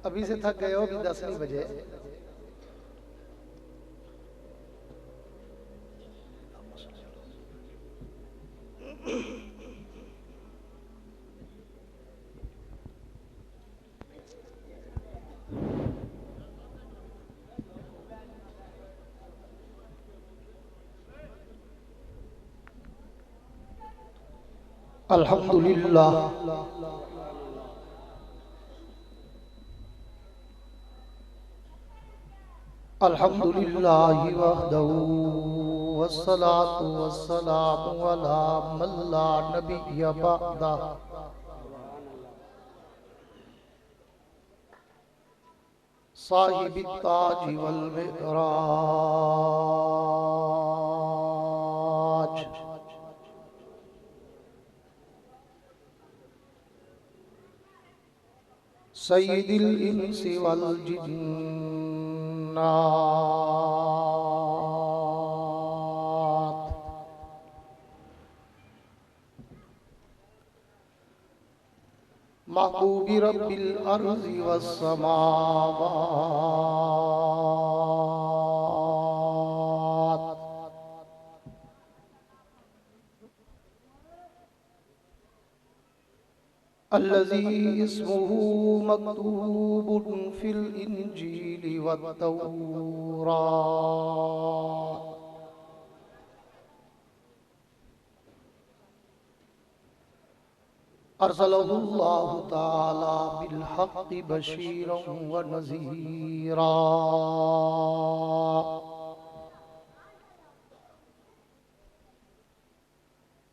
ابھی سے تھک گئے ہو، ابھی 10 نہیں بجے. الحمدللہ الحمدللہ وحدہ والصلاة والسلام علی من لا نبی بعدہ صاحب التاج والمعراج سید الانس والجنات محبوب رب الارض والسماوات الذي اسمه مكتوب في الإنجيل والتوراة أرسله الله تعالى بالحق بشيرا ونذيرا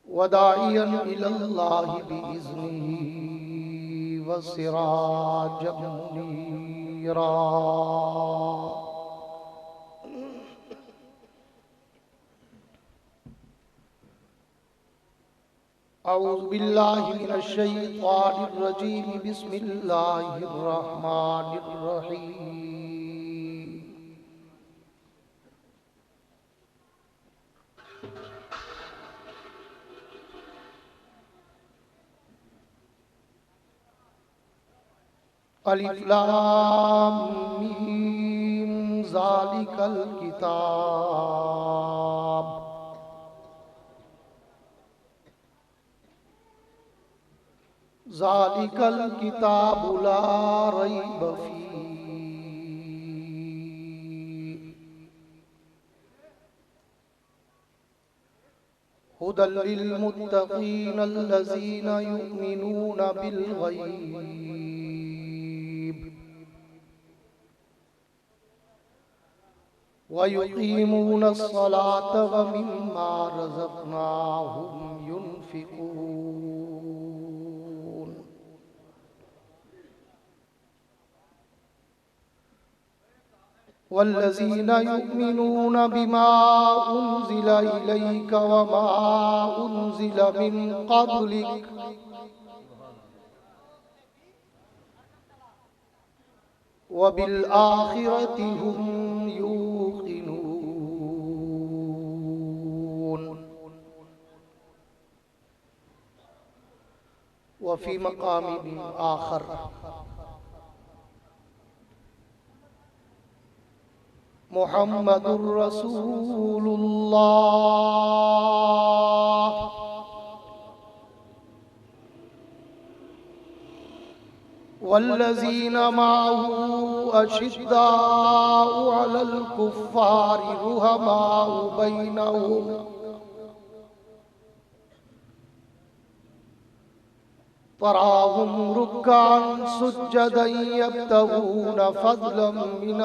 وداعيا إلى الله بإذنه وسراجا منيرا أعوذ بالله من الشيطان الرجيم بسم الله الرحمن الرحيم الف لام میم ذالک الکتاب ذالک الکتاب لا ریب فیہ ھدی للمتقین الذین یؤمنون بالغیب وَيُقِيمُونَ الصَّلَاةَ وَمِمَّا رَزَقْنَاهُمْ يُنْفِقُونَ وَالَّذِينَ يُؤْمِنُونَ بِمَا أُنزِلَ إِلَيْكَ وَمَا أُنزِلَ مِنْ قَبْلِكَ وَبِالْآخِرَةِ هُمْ يُوقِنُونَ وفي مقام آخر محمد رسول الله والذين معه أشداء على الكفار رحماء بينهم تراهم ركعا سجدا يبتغون فضلا من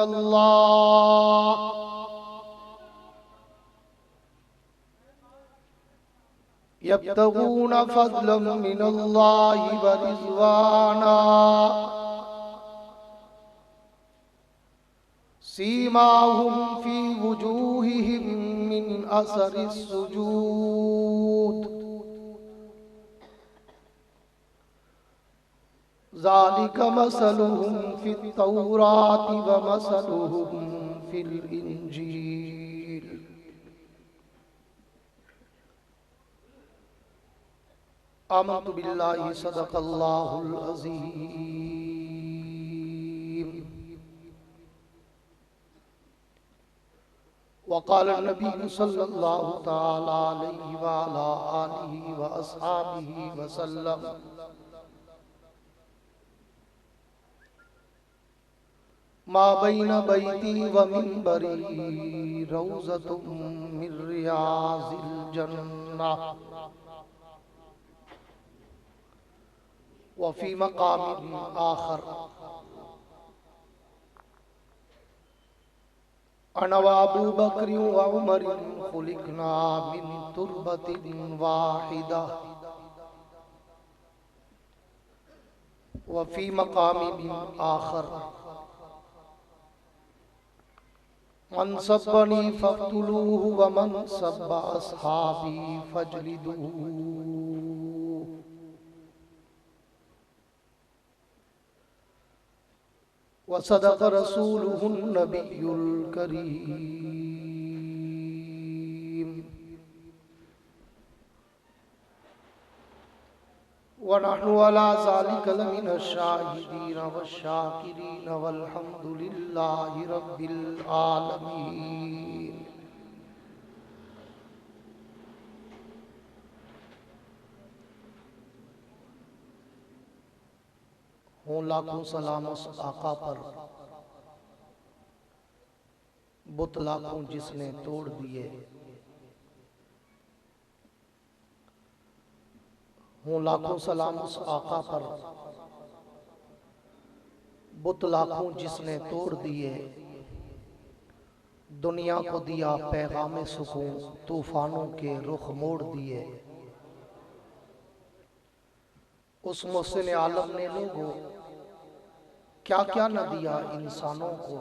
الله ورضوانا سيماهم في وجوههم من أثر السجود ذلك مثلهم في التوراة ومثلهم في الإنجيل آمنت بالله صدق الله العظيم وقال النبي صلى الله تعالى عليه وعلى آله وأصحابه وسلم ما بين بيتي ومنبري روضة من رياض الجنة وفي مقام آخر أنا وأبو بكر وعمر خلقنا من تربة واحدة وفي مقام آخر من سبني فاقتلوه ومن سب أصحابي فاجلدوه وصدق رسوله النبي الكريم ونحن على ذلك لمن الشاهدين والشاكرين والحمد لله رب العالمين. ہوں لاکھوں سلام اس آقا پر، بت لاکھوں جس نے توڑ دیے، ہوں لاکھوں سلام اس آقا پر، بت لاکھوں جس نے توڑ دیے، دنیا کو دیا پیغام سکون، طوفانوں کے رخ موڑ دیے۔ اس محسن عالم نے لوگوں کیا کیا نہ دیا انسانوں کو،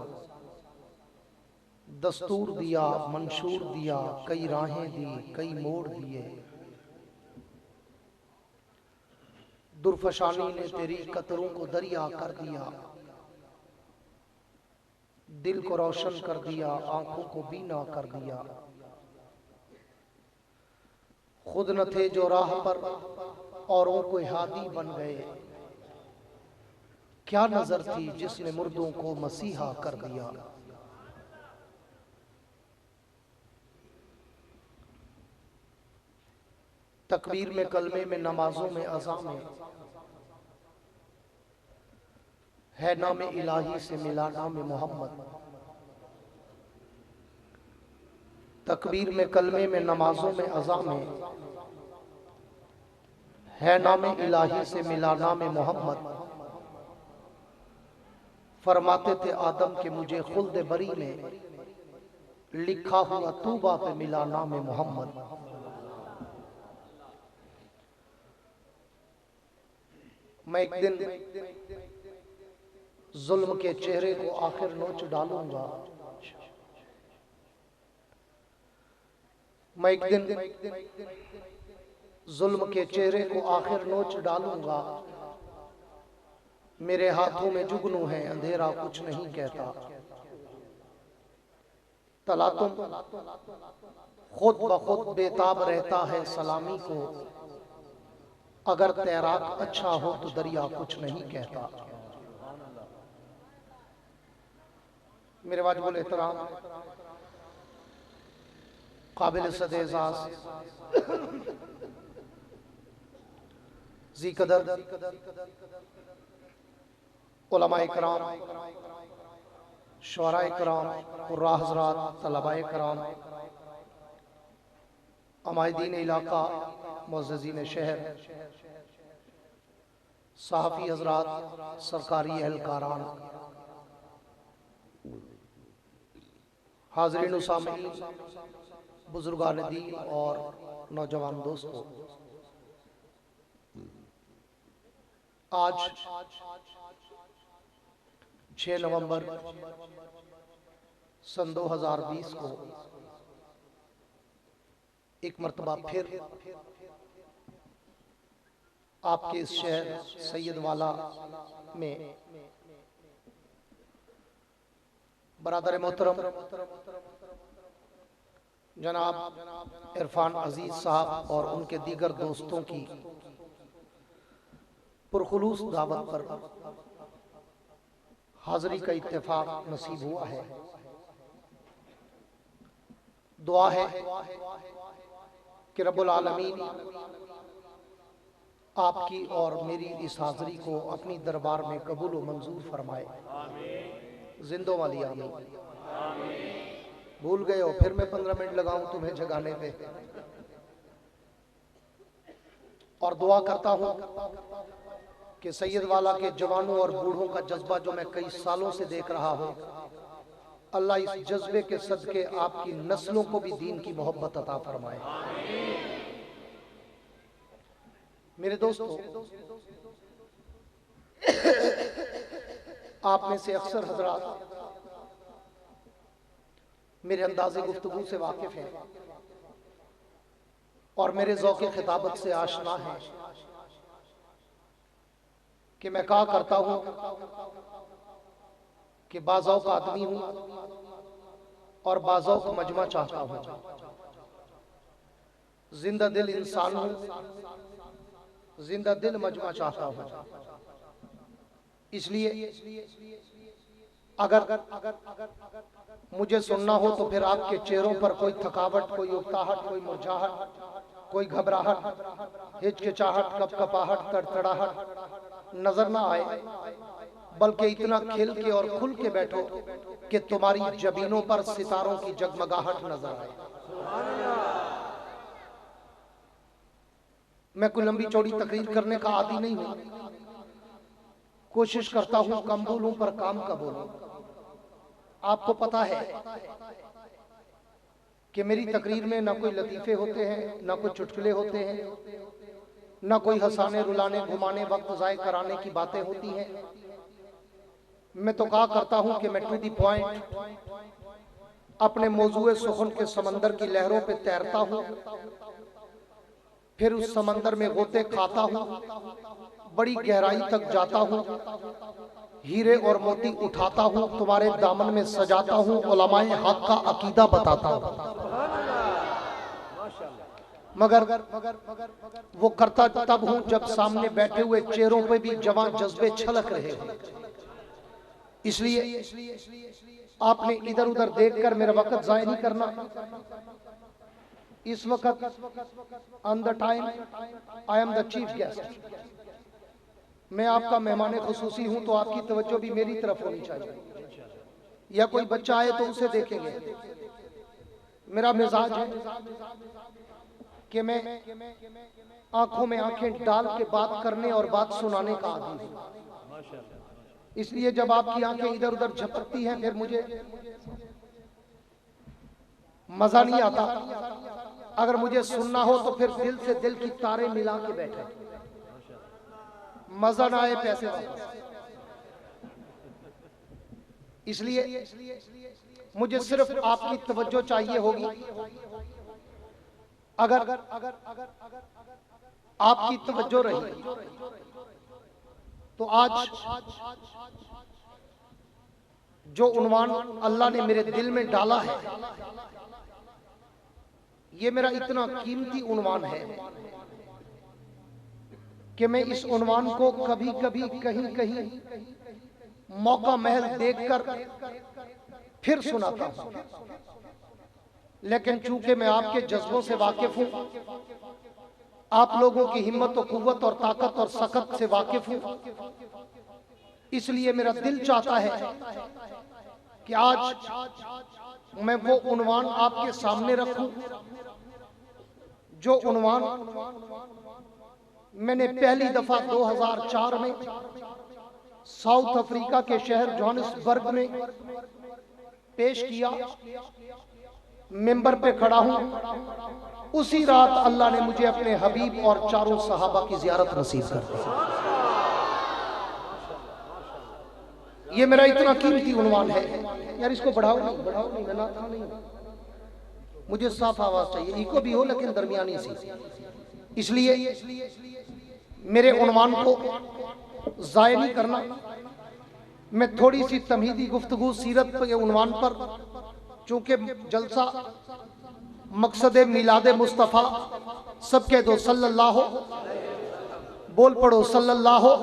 دستور دیا، منشور دیا، کئی راہیں دی، کئی موڑ دیے۔ درفشانی نے تیری قطروں کو دریا کر دیا، دل کو روشن کر دیا، آنکھوں کو بینا کر دیا۔ خود نہ تھے جو راہ پر، اوروں کو ہادی بن گئے۔ کیا نظر تھی جس نے مردوں کو مسیحا کر دیا۔ تکبیر میں، کلمے میں، نمازوں میں، اذان میں ہے نام الہی سے ملا نام محمد۔ تکبیر میں، کلمے میں، نمازوں میں، اذان میں ہے نام الہی سے ملا نام محمد۔ فرماتے تھے آدم کہ مجھے خلد بری میں لکھا ہوا طوبہ پہ ملا نام محمد۔ میں ایک دن ظلم کے چہرے کو آخر نوچ ڈالوں گا، میں ایک دن ظلم کے چہرے کو آخر نوچ ڈالوں گا۔ میرے ہاتھوں میں جگنو ہے، اندھیرا کچھ نہیں کہتا۔ تلاتم خود بخود بےتاب رہتا ہے سلامی کو، اگر تیراک اچھا ہو تو دریا کچھ نہیں کہتا۔ میرے واجب الاحترام قابل صد اعزاز ذی قدر علماء کرام، شعراء کرام، قراء حضرات، طلباء کرام، عمائدین علاقہ، معززین شہر، صحافی حضرات، سرکاری اہلکاران، حاضرین و سامعین، بزرگان دین اور نوجوان دوستوں، آج 6 نومبر سن 2020 کو ایک مرتبہ پھر آپ کے اس شہر سید والا میں برادر محترم جناب عرفان عزیز صاحب اور ان کے دیگر دوستوں کی پرخلوص دعوت پر حاضری کا اتفاق نصیب ہوا ہے۔ دعا ہے کہ رب العالمین آپ کی اور میری اس حاضری کو اپنی دربار میں قبول و منظور فرمائے. زندوں والی آمین. بھول گئے ہو پھر میں 15 منٹ لگاؤں تمہیں جگانے پہ. اور دعا کرتا ہوں کہ سید والا کے جوانوں اور بوڑھوں کا جذبہ جو میں کئی سالوں سے دیکھ رہا ہوں، اللہ اس جذبے کے صدقے آپ کی نسلوں کو بھی دین کی محبت عطا فرمائے. میرے دوستو، آپ میں سے اکثر حضرات میرے انداز گفتگو سے واقف ہیں اور میرے ذوق خطابت سے آشنا ہیں کہ میں کہا کرتا ہوں کہ بعض آدمی ہوں اور بعض مجمع چاہتا ہوں. زندہ دل انسان ہوں، زندہ دل مجمع چاہتا ہوں. اس لیے اگر مجھے سننا ہو تو پھر آپ کے چہروں پر کوئی تھکاوٹ، کوئی اکتاہٹ، کوئی مرجھاہٹ، کوئی گھبراہٹ، ہچکچاہٹ، کپکپاہٹ، تڑتڑاہٹ نظر نہ آئے، بلکہ اتنا کھل کے اور کھل کے بیٹھو کہ تمہاری جبینوں پر ستاروں کی جگمگاہٹ نظر آئے. میں کوئی لمبی چوڑی تقریر کرنے کا عادی نہیں ہوں. کوشش کرتا ہوں کم بولوں پر کام کا بولوں. آپ کو پتا ہے کہ میری تقریر میں نہ کوئی لطیفے ہوتے ہیں، نہ کوئی چٹکلے ہوتے ہیں، نہ کوئی ہنسانے، رلانے، گھمانے، وقت ضائع کرانے کی باتیں ہوتی ہیں. میں تو کہا کرتا ہوں کہ میں ٹو دی پوائنٹ اپنے موضوع سخن کے سمندر کی لہروں پہ تیرتا ہوں، پھر اس سمندر میں غوطے کھاتا ہوں، بڑی گہرائی تک جاتا ہوں، ہیرے اور موتی اٹھاتا ہوں، تمہارے دامن میں سجاتا ہوں، علماء حق کا عقیدہ بتاتا ہوں. مگر وہ کرتا تب ہوں جب سامنے بیٹھے ہوئے چہروں پہ بھی جوان جذبے چھلک رہے ہوں. اس لیے آپ نے ادھر ادھر دیکھ کر میرا وقت ضائع نہیں کرنا. اس وقت on the time I am the chief guest. میں آپ کا مہمان خصوصی ہوں تو آپ کی توجہ بھی میری طرف ہونی چاہیے. یا کوئی بچہ آئے تو اسے دیکھیں گے. میرا مزاج ہے کہ میں آنکھوں میں آنکھیں ڈال کے بات کرنے اور بات سنانے کا عادی ہوں. اس لیے جب آپ کی آنکھیں ادھر ادھر جھپکتی ہیں پھر مجھے مزہ نہیں آتا. اگر مجھے سننا ہو تو پھر دل سے دل کی تاریں ملا کے بیٹھے. مزہ نہ آئے پیسے واپس. اس لیے مجھے صرف آپ کی توجہ چاہیے ہوگی. اگر آپ کی توجہ رہی تو آج جو عنوان اللہ نے میرے دل میں ڈالا ہے یہ میرا اتنا قیمتی عنوان ہے کہ میں اس عنوان کو کبھی کبھی کہیں کہیں موقع محل دیکھ کر پھر سناتا ہوں. لیکن چونکہ میں آپ کے جذبوں سے واقف ہوں، آپ لوگوں کی ہمت و قوت اور طاقت اور سخت سے واقف ہوں، اس لیے میرا دل چاہتا ہے کہ آج میں وہ عنوان آپ کے سامنے رکھوں جو عنوان میں نے پہلی دفعہ 2004 میں ساؤتھ افریقہ کے شہر جوہانسبرگ میں پیش کیا. ممبر پہ کھڑا ہوں، اسی رات اللہ نے مجھے اپنے حبیب اور چاروں صحابہ کی زیارت نصیب کر دی. یہ میرا اتنا قیمتی عنوان ہے. یار اس کو بڑھاؤ نہیں، میں نہ تھا نہیں. مجھے صاف آواز چاہیے، ایکو بھی ہو لیکن درمیانی سی. اس لیے میرے عنوان کو ضائع نہیں کرنا. میں تھوڑی سی تمہیدی گفتگو سیرت کے عنوان پر، چونکہ جلسہ مقصد میلاد مصطفیٰ، سب کہہ دو صلی اللہ ہو، بول پڑو صلی اللہ ہو.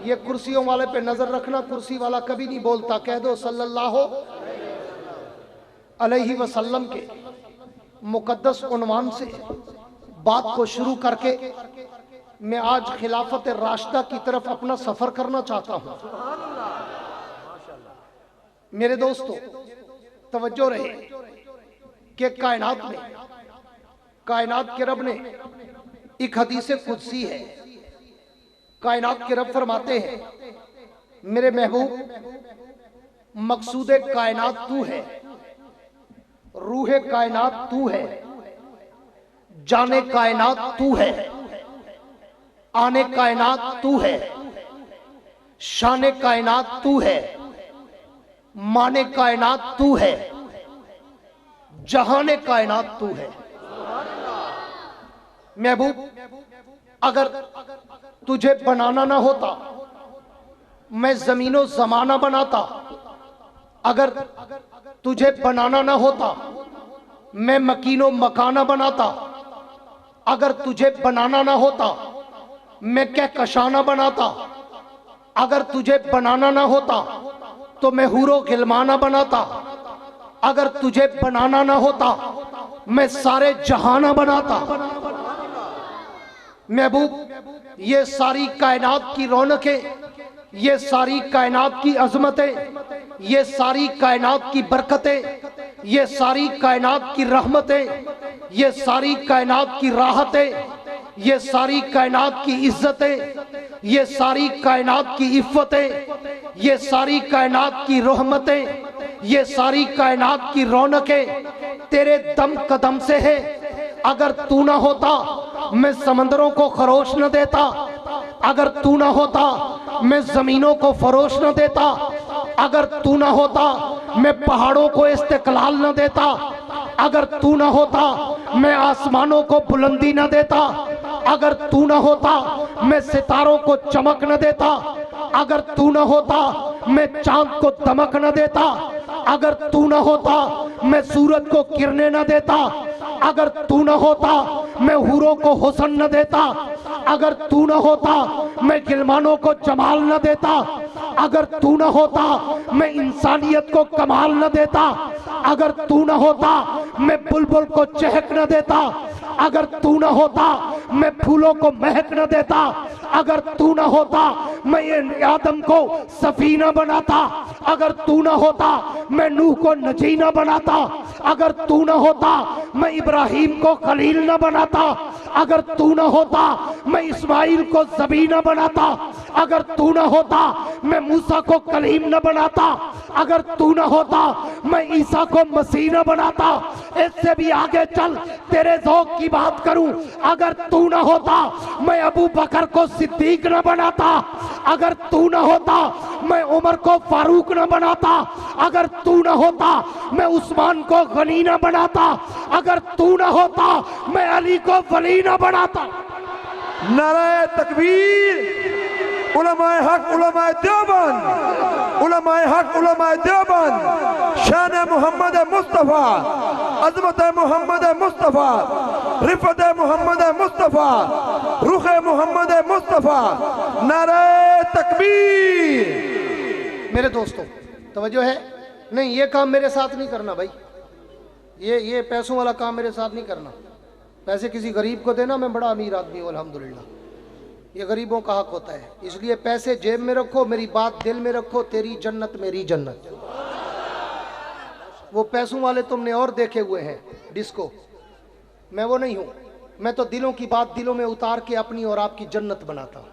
یہ کرسیوں والے پہ نظر رکھنا، کرسی والا کبھی نہیں بولتا. کہہ دو صلی اللہ علیہ وسلم کے मुकद्दस उन्वान से बात को शुरू करके मैं आज खिलाफत राशिदा की तरफ अपना सफर करना चाहता हूं। मेरे दोस्तों तवज्जो रहे कि कायनात के रब ने एक हदीस कुदसी है, कायनात के रब फरमाते हैं मेरे महबूब मकसूद कायनात तू है, रूह कायनात तू है, जाने कायनात तू है, आने कायनात तू है, शाने कायनात तू है, माने कायनात तू है, जहाने कायनात तू है। महबूब अगर तुझे बनाना ना होता मैं जमीनो जमाना बनाता, अगर तुझे बनाना ना होता मैं मकीनो मकाना बनाता, अगर तुझे बनाना ना होता मैं क्या कशाना बनाता, अगर तुझे बनाना ना होता तो मैं हूरो गिलमाना बनाता, अगर तुझे बनाना ना होता मैं सारे जहाना बनाता। महबूब ये सारी कायनात की रौनकें, ये सारी कायनात की अजमतें, ये सारी कायनात की बरकतें, ये सारी कायनात की रहमतें, ये सारी कायनात की राहतें, ये सारी कायनात की इज्जतें, ये सारी कायनात की इफ़्फ़तें, ये सारी कायनात की रहमतें, ये सारी कायनात की रौनकें तेरे दम कदम से है। अगर तू ना होता मैं समंदरों को खरोश न देता, अगर तू ना होता मैं जमीनों को फरोश न देता, अगर तू ना होता मैं पहाड़ों को इस्तिक़लाल न देता, अगर तू ना होता मैं आसमानों को बुलंदी न देता, अगर तू ना होता मैं सितारों को चमक न देता, अगर तू ना होता मैं चांद को दमक न देता, अगर तू ना होता मैं सूरज को किरणें न देता, अगर तू ना होता मैं हूरों को हुस्न न देता, अगर तू ना होता मैं गिलमानों को जमाल न देता, अगर तू ना होता मैं इंसानियत को कमाल न देता, अगर तू ना होता मैं बुलबुल को चहक न देता, अगर तू ना होता मैं फूलों को महक न देता, अगर तू ना होता मैं आदम को सफीना बनाता, अगर तू ना होता मैं नूह को नजीना बनाता, अगर तू ना होता मैं इब्राहिम को खलील न बनाता, अगर तू ना होता मैं इस्माइल को ज़बीना बनाता, अगर तू ना होता मैं मूसा को कलीम न बनाता, अगर तू ना होता मैं ईसा को मसीह न बनाता। इससे भी आगे चल तेरे ज़ौक़ की बात करूं, अगर तू ना होता मैं अबू बकर को सिद्दीक न बनाता, अगर तू ना होता मैं उमर को फारूक न बनाता, अगर तू ना होता मैं उस्मान को गनी न बनाता, अगर तू ना होता मैं अली को वली न बनाता। नारे तकबीर, उलमाए हक उलमाए देवबंद, उलमाए हक उलमाए देवबंद, शान मोहम्मद मुस्तफ़ा, अज़मत मोहम्मद मुस्तफ़ा, रिफ़त मोहम्मद मुस्तफ़ा, रुख मोहम्मद मुस्तफ़ा, नारे तकबीर। मेरे दोस्तों तवज्जो है, नहीं ये काम मेरे साथ नहीं करना भाई, ये पैसों वाला काम मेरे साथ नहीं करना। पैसे किसी गरीब को देना, मैं बड़ा अमीर आदमी हूँ अल्हम्दुलिल्लाह, ये गरीबों का हक होता है। इसलिए पैसे जेब में रखो, मेरी बात दिल में रखो, तेरी जन्नत मेरी जन्नत। वो पैसों वाले तुमने और देखे हुए हैं डिस्को, मैं वो नहीं हूँ। मैं तो दिलों की बात दिलों में उतार के अपनी और आपकी जन्नत बनाता हूँ।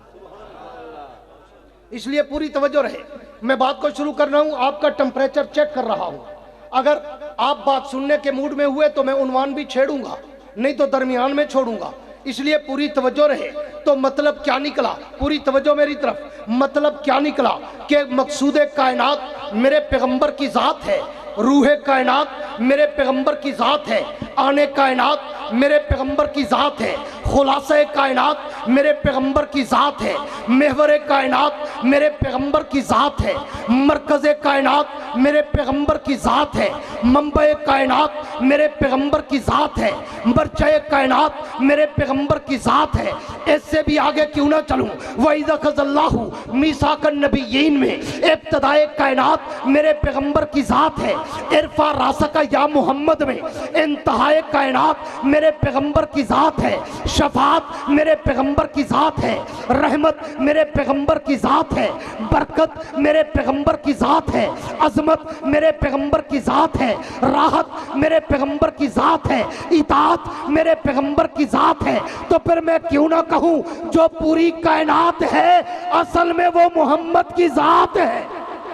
इसलिए पूरी तवज्जो रहे, मैं बात को शुरू कर रहा हूँ, आपका टेम्परेचर चेक कर रहा हूँ। अगर आप बात सुनने के मूड में हुए तो मैं उन्वान भी छेड़ूंगा, नहीं तो दरमियान में छोड़ूंगा। इसलिए पूरी तवज्जो रहे। तो मतलब क्या निकला, पूरी तवज्जो मेरी तरफ, मतलब क्या निकला कि मकसूद कायनात मेरे पैगंबर की ज़ात है, रूह कायनात मेरे पैगंबर की ज़ात है, आने कायनात मेरे पैगंबर की ज़ात है, खुलासा कायनात मेरे पैगंबर की ज़ात है, महवर कायनात मेरे पैगंबर की ज़ात है, मरकज़ कायनात میرے پیغمبر کی ذات ہے، منبع کائنات میرے پیغمبر کی ذات ہے، مرجع کائنات میرے پیغمبر کی ذات ہے۔ اس سے بھی آگے کیوں نہ چلوں، وَإِذَا أَخَذَ اللَّهُ مِيثَاقَ النَّبِيِّينَ میں ابتدائے کائنات میرے پیغمبر کی ذات ہے، ارفع راسک یا محمد میں انتہائے کائنات میرے پیغمبر کی ذات ہے، شفاعت میرے پیغمبر کی ذات ہے، رحمت میرے پیغمبر کی ذات ہے، برکت میرے پیغمبر کی ذات ہے، عظمت میرے پیغمبر کی ذات ہے، راحت میرے پیغمبر کی ذات ہے، اطاعت میرے پیغمبر کی ذات ہے۔ تو پھر میں کیوں نہ کہوں جو پوری کائنات ہے اصل میں وہ محمد کی ذات ہے۔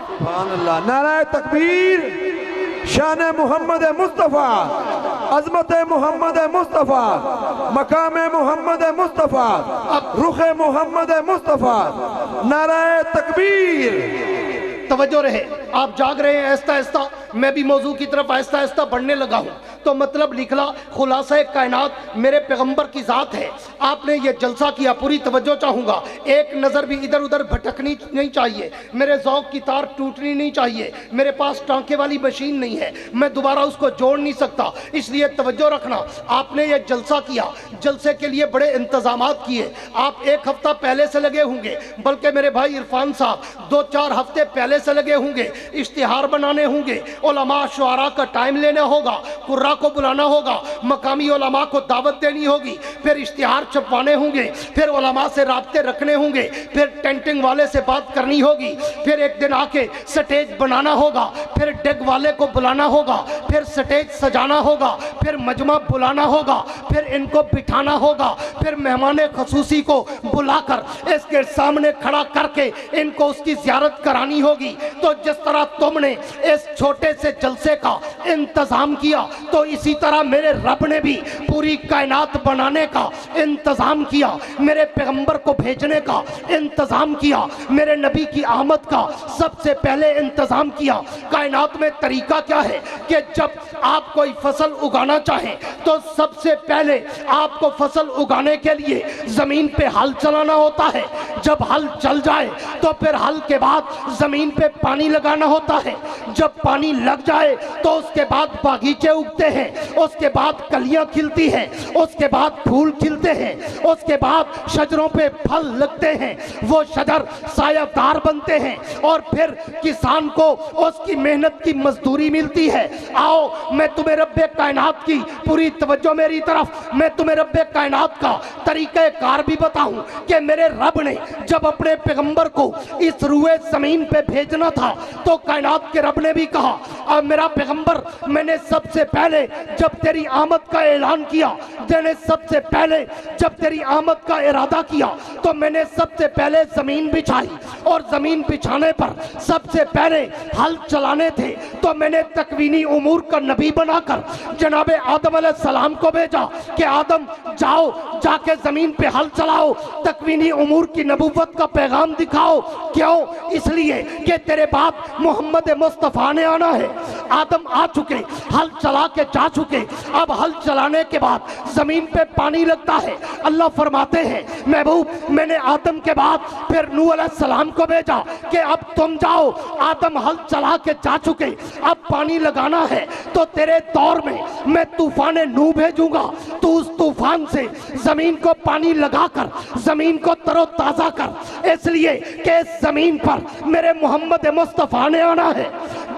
سبحان اللہ، نعرہ تکبیر، شان محمد مصطفیٰ، عظمت محمد مصطفیٰ، مقام محمد مصطفیٰ، رخ محمد مصطفیٰ، نعرہ تکبیر۔ توجہ رہے، آپ جاگ رہے ہیں آہستہ آہستہ، میں بھی موضوع کی طرف آہستہ آہستہ بڑھنے لگا ہوں۔ تو مطلب نکلا خلاصہ کائنات میرے پیغمبر کی ذات ہے۔ آپ نے یہ جلسہ کیا، پوری توجہ چاہوں گا، ایک نظر بھی ادھر ادھر بھٹکنی نہیں چاہیے، میرے ذوق کی تار ٹوٹنی نہیں چاہیے، میرے پاس ٹانکے والی مشین نہیں ہے، میں دوبارہ اس کو جوڑ نہیں سکتا، اس لیے توجہ رکھنا۔ آپ نے یہ جلسہ کیا، جلسے کے لیے بڑے انتظامات کیے، آپ ایک ہفتہ پہلے سے لگے ہوں گے، بلکہ میرے بھائی عرفان صاحب 2-4 ہفتے پہلے سے لگے ہوں گے، اشتہار بنانے ہوں گے، علماء شعراء کا ٹائم لینا ہوگا، قراء کو بلانا ہوگا، مقامی علماء کو دعوت دینی ہوگی، پھر اشتہار چھپوانے ہوں گے، پھر علماء سے رابطے رکھنے ہوں گے، پھر ٹینٹنگ والے سے بات کرنی ہوگی، پھر ایک دن آ کے سٹیج بنانا ہوگا، پھر ڈیگ والے کو بلانا ہوگا، پھر سٹیج سجانا ہوگا، پھر مجمع بلانا ہوگا، پھر ان کو بٹھانا ہوگا، پھر مہمان خصوصی کو بلا کر اس کے سامنے کھڑا کر کے ان کو اس کی زیارت کرانی ہوگی۔ تو جس طرح تم نے اس چھوٹے سے جلسے کا انتظام کیا تو اسی طرح میرے رب نے بھی پوری کائنات بنانے کا انتظام کیا، میرے پیغمبر کو بھیجنے کا انتظام کیا، میرے نبی کی آمد کا سب سے پہلے انتظام کیا۔ کائنات میں طریقہ کیا ہے کہ جب آپ کوئی فصل اگانا چاہیں تو سب سے پہلے آپ کو فصل اگانے کے لیے زمین پہ ہل چلانا ہوتا ہے، جب ہل چل جائے تو پھر ہل کے بعد زمین پہ پانی لگانا ہوتا ہے، جب پانی لگ جائے تو اس کے بعد باغیچے اگتے ہیں، اس کے بعد کلیاں کھلتی ہیں، اس کے بعد پھول کھلتے ہیں، اس کے بعد شجروں پہ پھل لگتے ہیں، وہ شجر سایہ دار بنتے ہیں اور پھر کسان کو اس کی محنت کی مزدوری ملتی ہے۔ آؤ میں تمہیں رب کائنات کی پوری توجہ میری طرف، میں تمہیں رب کائنات کا طریقہ کار بھی بتاؤں کہ میرے رب نے جب اپنے پیغمبر کو اس روئے زمین پہ بھیجنا تھا تو کائنات کے رب نے بھی کہا اب میرا پیغمبر میں نے سب سے پہلے جب تیری آمد کا اعلان کیا، میں نے سب سے پہلے جب تیری آمد کا ارادہ کیا تو میں نے سب سے پہلے زمین بچھائی، اور زمین بچھانے پر سب سے پہلے ہل چلانے تھے تو میں نے تکوینی امور کا نبی بنا کر جناب آدم علیہ السلام کو بھیجا کہ آدم جاؤ، جا کے زمین پہ ہل چلاؤ، تکوینی امور کی نبوت کا پیغام دکھاؤ۔ کیوں؟ اس لیے کہ تیرے بعد محمد مصطفیٰ نے آنا ہے۔ آدم آ چکے، ہل چلا کے جا چکے، اب ہل چلانے کے بعد زمین پہ پانی لگتا ہے۔ اللہ فرماتے ہیں محبوب میں نے آدم کے بعد پھر نوح علیہ السلام کو بھیجا کہ اب تم جاؤ، آدم ہل چلا کے جا چکے، اب پانی لگانا ہے تو تیرے دور میں طوفان نوح بھیجوں گا، تو اس طوفان سے زمین کو پانی لگا کر زمین کو تر و تازہ کر، اس لیے کہ اس زمین پر میرے محمد مصطفیٰ نے آنا ہے۔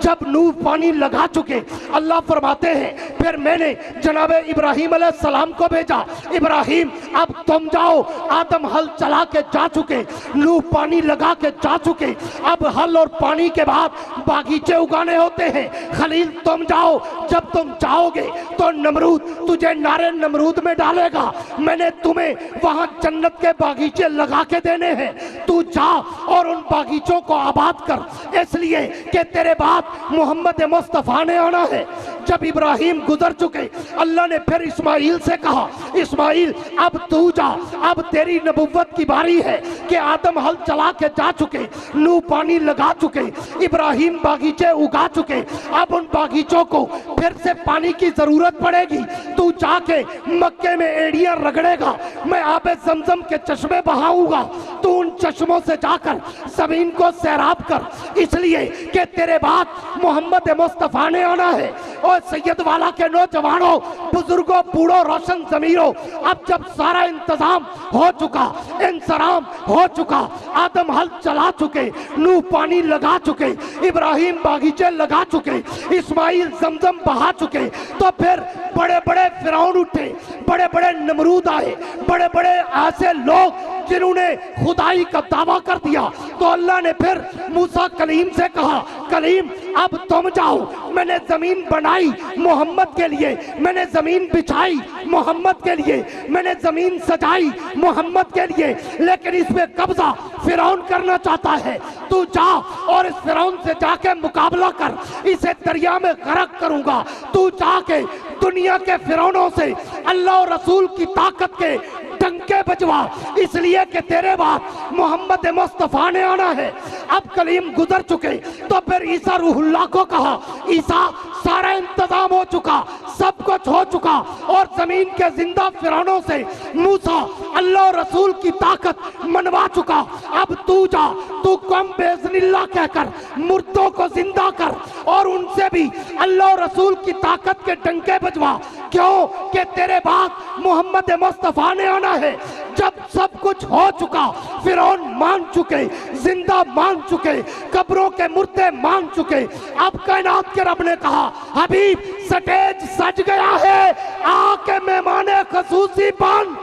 جب نوح پانی لگا چکے، اللہ فرماتے ہیں پھر میں نے جناب ابراہیم علیہ السلام کو بھیجا، ابراہیم اب تم جاؤ، آدم ہل چلا کے جا چکے، نوح پانی لگا کے جا چکے، اب ہل اور پانی کے بعد باغیچے اگانے ہوتے ہیں، خلیل تم جاؤ، جب تم جاؤ گے تو نمرود تجھے نارے نمرود میں ڈالے گا، میں نے تمہیں وہاں جنت کے باغیچے لگا کے دینے ہیں، تو جا اور ان باغیچوں کو آباد کر، اس لیے کہ تیرے بعد محمد مصطفیٰ نے آنا ہے۔ जब इब्राहिम गुजर चुके, अल्लाह ने फिर इस्माइल से कहा, इस्माइल अब तू जा, अब तेरी नबुव्वत की बारी है कि आदम हल चला के जा चुके, नूह पानी लगा चुके, इब्राहिम बागीचे उगा चुके, अब उन बागीचों को फिर से पानी की जरूरत पड़ेगी। तू जाके मक्के में एड़ियां रगड़ेगा, मैं आबे जमजम के चश्मे बहाऊंगा, तू उन चश्मों से जाकर जमीन को सैराब कर, इसलिए कि तेरे बाद मोहम्मद मुस्तफा ने आना है। और सैयद वाला के नौजवानों, बुजुर्गों, बूढ़ों, रोशन जमीरों, अब जब सारा इंतजाम हो चुका, इंतजाम हो चुका, आदम हल चला चुके, नूह पानी लगा चुके, इब्राहिम बागीचे लगा चुके, इस्माइल जमजम बहा चुके, तो फिर बड़े बड़े फिरौन उठे, बड़े बड़े नमरूद आए, बड़े बड़े ऐसे लोग जिन्होंने खुदाई का दावा कर दिया। तो अल्लाह ने फिर मूसा कलीम से कहा, कलीम अब तुम जाओ, मैंने जमीन बनाई मोहम्मद के लिए, मैंने जमीन बिछाई मोहम्मद के लिए, मैंने जमीन सजाई मोहम्मद के लिए, लेकिन इस पे कब्जा फिरौन करना चाहता है। तू जा और इस फिरौन से जाके मुकाबला कर, इसे दरिया में गरक करूंगा। तू जाके दुनिया के फिरौनों से अल्लाह और रसूल की ताकत के डंके बजवा, इसलिए कि तेरे बाद मोहम्मद मुस्तफा ने आना है। अब कलीम गुजर चुके, तो फिर ईसा रूहुल्लाह को कहा, ईसा सारा इंतजाम हो चुका, सब कुछ हो चुका, और जमीन के जिंदा फिरौनों से मूसा अल्लाह और रसूल की ताकत मनवा चुका। अब तू जा, तू कम बेज़निल्लाह कहकर मुर्दों को जिंदा कर, और उनसे भी अल्लाह और रसूल की ताकत के डंके बजवा। क्यों कि तेरे बाद मोहम्मद मुस्तफा ने आना है। जब सब कुछ हो चुका, फिरौन मान चुके, जिंदा मान चुके, कब्रों के मुर्दे मान चुके, अब कायनात के रब ने कहा, हबीब स्टेज सज गया है, आके मेहमाने खसूसी बन।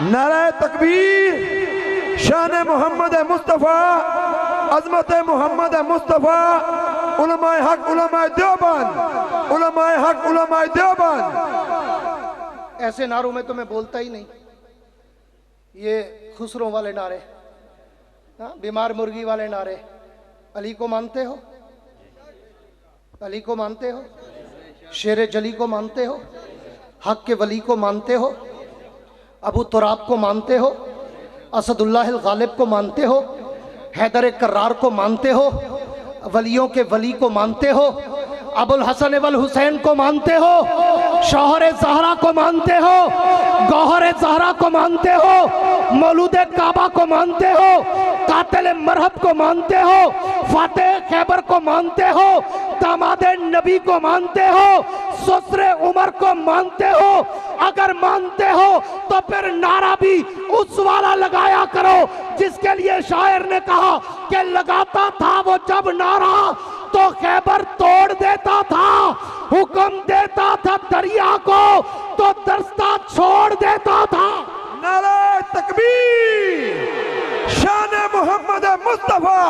नारे तकबीर, शान मोहम्मद मुस्तफ़ा, अजमत मोहम्मद मुस्तफ़ा, उलमाए हक उलमाए देवबंद, उलमाए हक उलमाए देवबंद। ऐसे नारों में तो मैं बोलता ही नहीं, ये खुसरों वाले नारे, बीमार मुर्गी वाले नारे। अली को मानते हो? अली को मानते हो? शेर जली को मानते हो? हक के वली को मानते हो? अबू तुराब को मानते हो? असदुल्लाह गालिब को मानते हो? हैदर कर्रार को मानते हो? वलियों के वली को मानते हो? अबुल हसन वल हुसैन को मानते हो? शौहर ज़हरा को मानते हो? गौहर ज़हरा को मानते हो? मौलूद काबा को मानते हो? कातिल मरहब को मानते हो? फातेह खैबर को मानते हो? दामादे नबी को मानते हो? ससुरे उमर को मानते हो? अगर मानते हो तो फिर नारा भी उस वाला लगाया करो जिसके लिए शायर ने कहा कि लगाता था वो जब नारा तो खैबर तोड़ देता था, हुक्म देता था दरिया को तो दरस्ता छोड़ देता था। नारे तकबीर, शान मोहम्मद मुस्तफ़ा,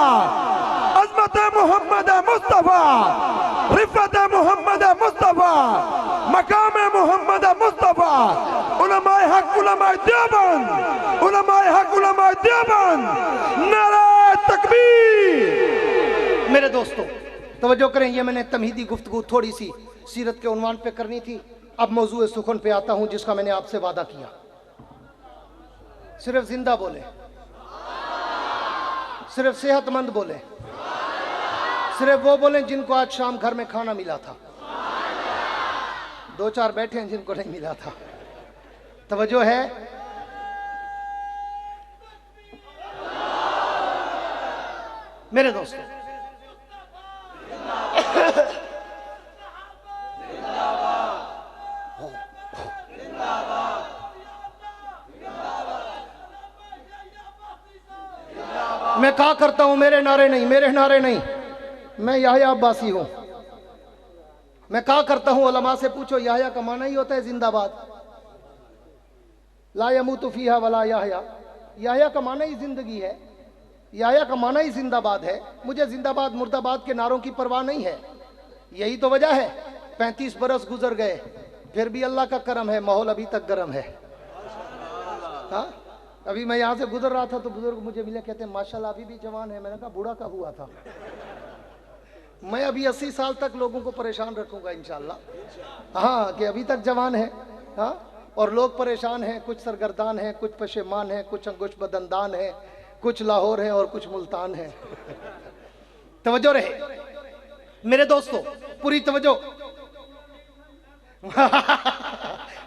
अज़मत मोहम्मद मुस्तफ़ा, रिफ़त मोहम्मद मुस्तफ़ा, मकाम मोहम्मद मुस्तफ़ा, उलमाए हक उलमाए देवबंद, उलमाए हक उलमाए देवबंद। नारे तकबीर। मेरे दोस्तों तवज्जो करें, ये मैंने तमहीदी गुफ्तगू थोड़ी सी सीरत के उन्वान पे करनी थी। अब मौजूए सुखन पे आता हूं जिसका मैंने आपसे वादा किया। सिर्फ जिंदा बोले, सिर्फ सेहतमंद बोले, सिर्फ वो बोले जिनको आज शाम घर में खाना मिला था। दो चार बैठे हैं जिनको नहीं मिला था। तवज्जो है? मेरे दोस्तों मैं कहा करता हूं मेरे नारे नहीं, मेरे नारे नहीं, मैं याहया अब्बासी हूं। मैं कहा करता हूं उलमा से पूछो, याहया का माना ही होता है जिंदाबाद। ला यमूतु फीहा वला याहया, याहया का माना ही जिंदगी है, याहया का माना ही जिंदाबाद है। मुझे जिंदाबाद मुर्दाबाद के नारों की परवाह नहीं है। यही तो वजह है 35 बरस गुजर गए फिर भी अल्लाह का करम है, माहौल अभी तक गर्म है। हाँ, अभी मैं यहाँ से गुजर रहा था तो बुजुर्ग मुझे मिले, कहते हैं माशाल्लाह अभी भी जवान है। मैंने कहा बूढ़ा का हुआ था। میں ابھی 80 سال تک لوگوں کو پریشان رکھوں گا انشاءاللہ. ہاں کہ ابھی تک جوان ہے. ہاں اور لوگ پریشان ہیں، کچھ سرگردان ہیں، کچھ پشیمان ہیں، کچھ انگوش بدندان ہیں، کچھ لاہور ہیں اور کچھ ملتان ہیں. توجہ رہے میرے دوستو، پوری توجہ.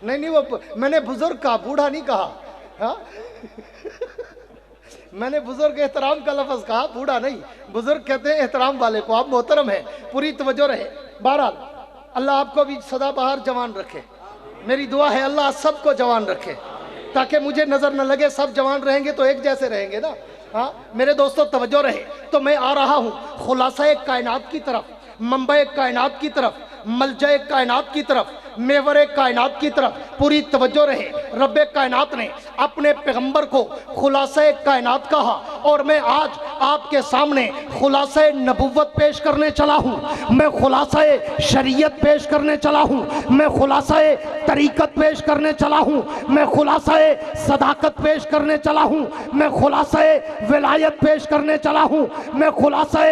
نہیں وہ میں نے بزرگ کہا، بوڑھا نہیں کہا. ہاں میں نے بزرگ احترام کا لفظ کہا، بوڑھا نہیں. بزرگ کہتے ہیں احترام والے کو. آپ محترم ہیں، پوری توجہ رہے. بہرحال اللہ آپ کو بھی سدا بہار جوان رکھے. میری دعا ہے اللہ سب کو جوان رکھے، تاکہ مجھے نظر نہ لگے سب جوان رہیں گے تو ایک جیسے رہیں گے نا. ہاں میرے دوستو توجہ رہے. تو میں آ رہا ہوں خلاصہ کائنات کی طرف، منبع کائنات کی طرف، ملجأ کائنات کی طرف، محور کائنات کی طرف. پوری توجہ رہے. رب کائنات نے اپنے پیغمبر کو خلاصہ کائنات کہا، اور میں آج آپ کے سامنے خلاصہ نبوت پیش کرنے چلا ہوں. میں خلاصہ شریعت پیش کرنے چلا ہوں. میں خلاصہ طریقت پیش کرنے چلا ہوں. میں خلاصہ صداقت پیش کرنے چلا ہوں. میں خلاصہ ولایت پیش کرنے چلا ہوں. میں خلاصہ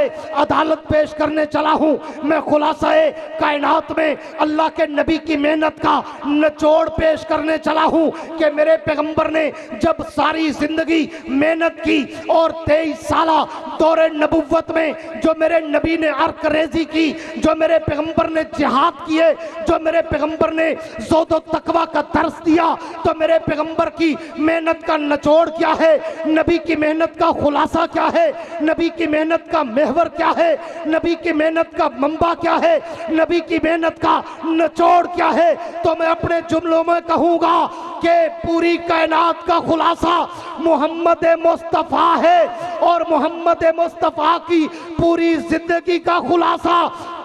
عدالت پیش کرنے چلا ہوں. میں خلاصہ کائنات میں اللہ کے نبی کی محنت کا نچوڑ پیش کرنے چلا ہوں کہ میرے پیغمبر نے جب ساری زندگی محنت کی اور 23 سالہ دور نبوت میں جو میرے نبی نے عرق ریزی کی، جو میرے پیغمبر نے جہاد کیے، جو میرے پیغمبر نے زہد و تقوی کا درس دیا، تو میرے پیغمبر کی محنت کا نچوڑ کیا ہے، نبی کی محنت کا خلاصہ کیا ہے، نبی کی محنت کا محور کیا ہے، نبی کی محنت کا منبع کیا ہے، نبی کی محنت کا نچوڑ کیا ہے. تو میں اپنے جملوں میں کہوں گا کہ پوری کائنات کا خلاصہ محمد مصطفیٰ ہے، اور محمد مصطفیٰ کی پوری زندگی کا خلاصہ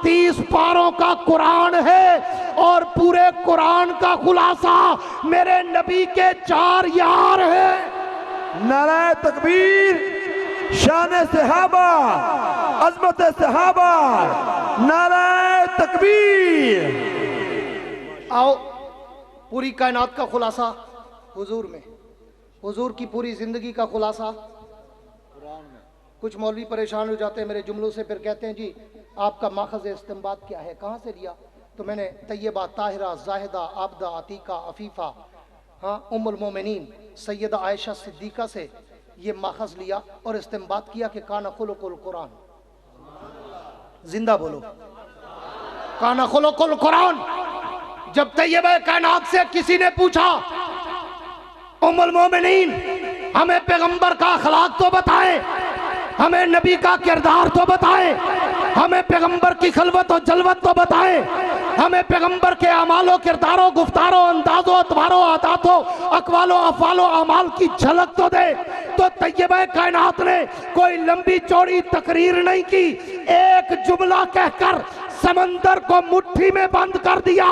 30 پاروں کا قرآن ہے، اور پورے قرآن کا خلاصہ میرے نبی کے 4 یار ہیں. نعرہ تکبیر، شان صحابہ، عظمت صحابہ، نعرہ تکبیر. آؤ پوری کائنات کا خلاصہ حضور میں، حضور کی پوری زندگی کا خلاصہ قرآن میں. کچھ مولوی پریشان ہو جاتے ہیں میرے جملوں سے، پھر کہتے ہیں جی آپ کا ماخذ استنباط کیا ہے، کہاں سے لیا؟ تو میں نے طیبہ، طاہرہ، زاہدہ، عابدہ، عتیقہ، عفیفہ، ہاں ام المومنین سیدہ عائشہ صدیقہ سے یہ ماخذ لیا اور استنباط کیا کہ کان خلق القرآن. زندہ بولو، کان خلق القرآن. جب طیبہ کائنات سے کسی نے پوچھا ام المومنین ہمیں پیغمبر کا اخلاق تو بتائیں، ہمیں نبی کا کردار تو بتائیں، ہمیں پیغمبر کی خلوت و جلوت تو بتائیں، ہمیں پیغمبر کے اعمال و کردار و گفتار و انداز و اطوار و عادات و اقوال و افعال و اعمال کی جھلک تو دے. تو طیبہ کائنات نے کوئی لمبی چوڑی تقریر نہیں کی، ایک جملہ کہہ کر سمندر کو مٹھی میں بند کر دیا.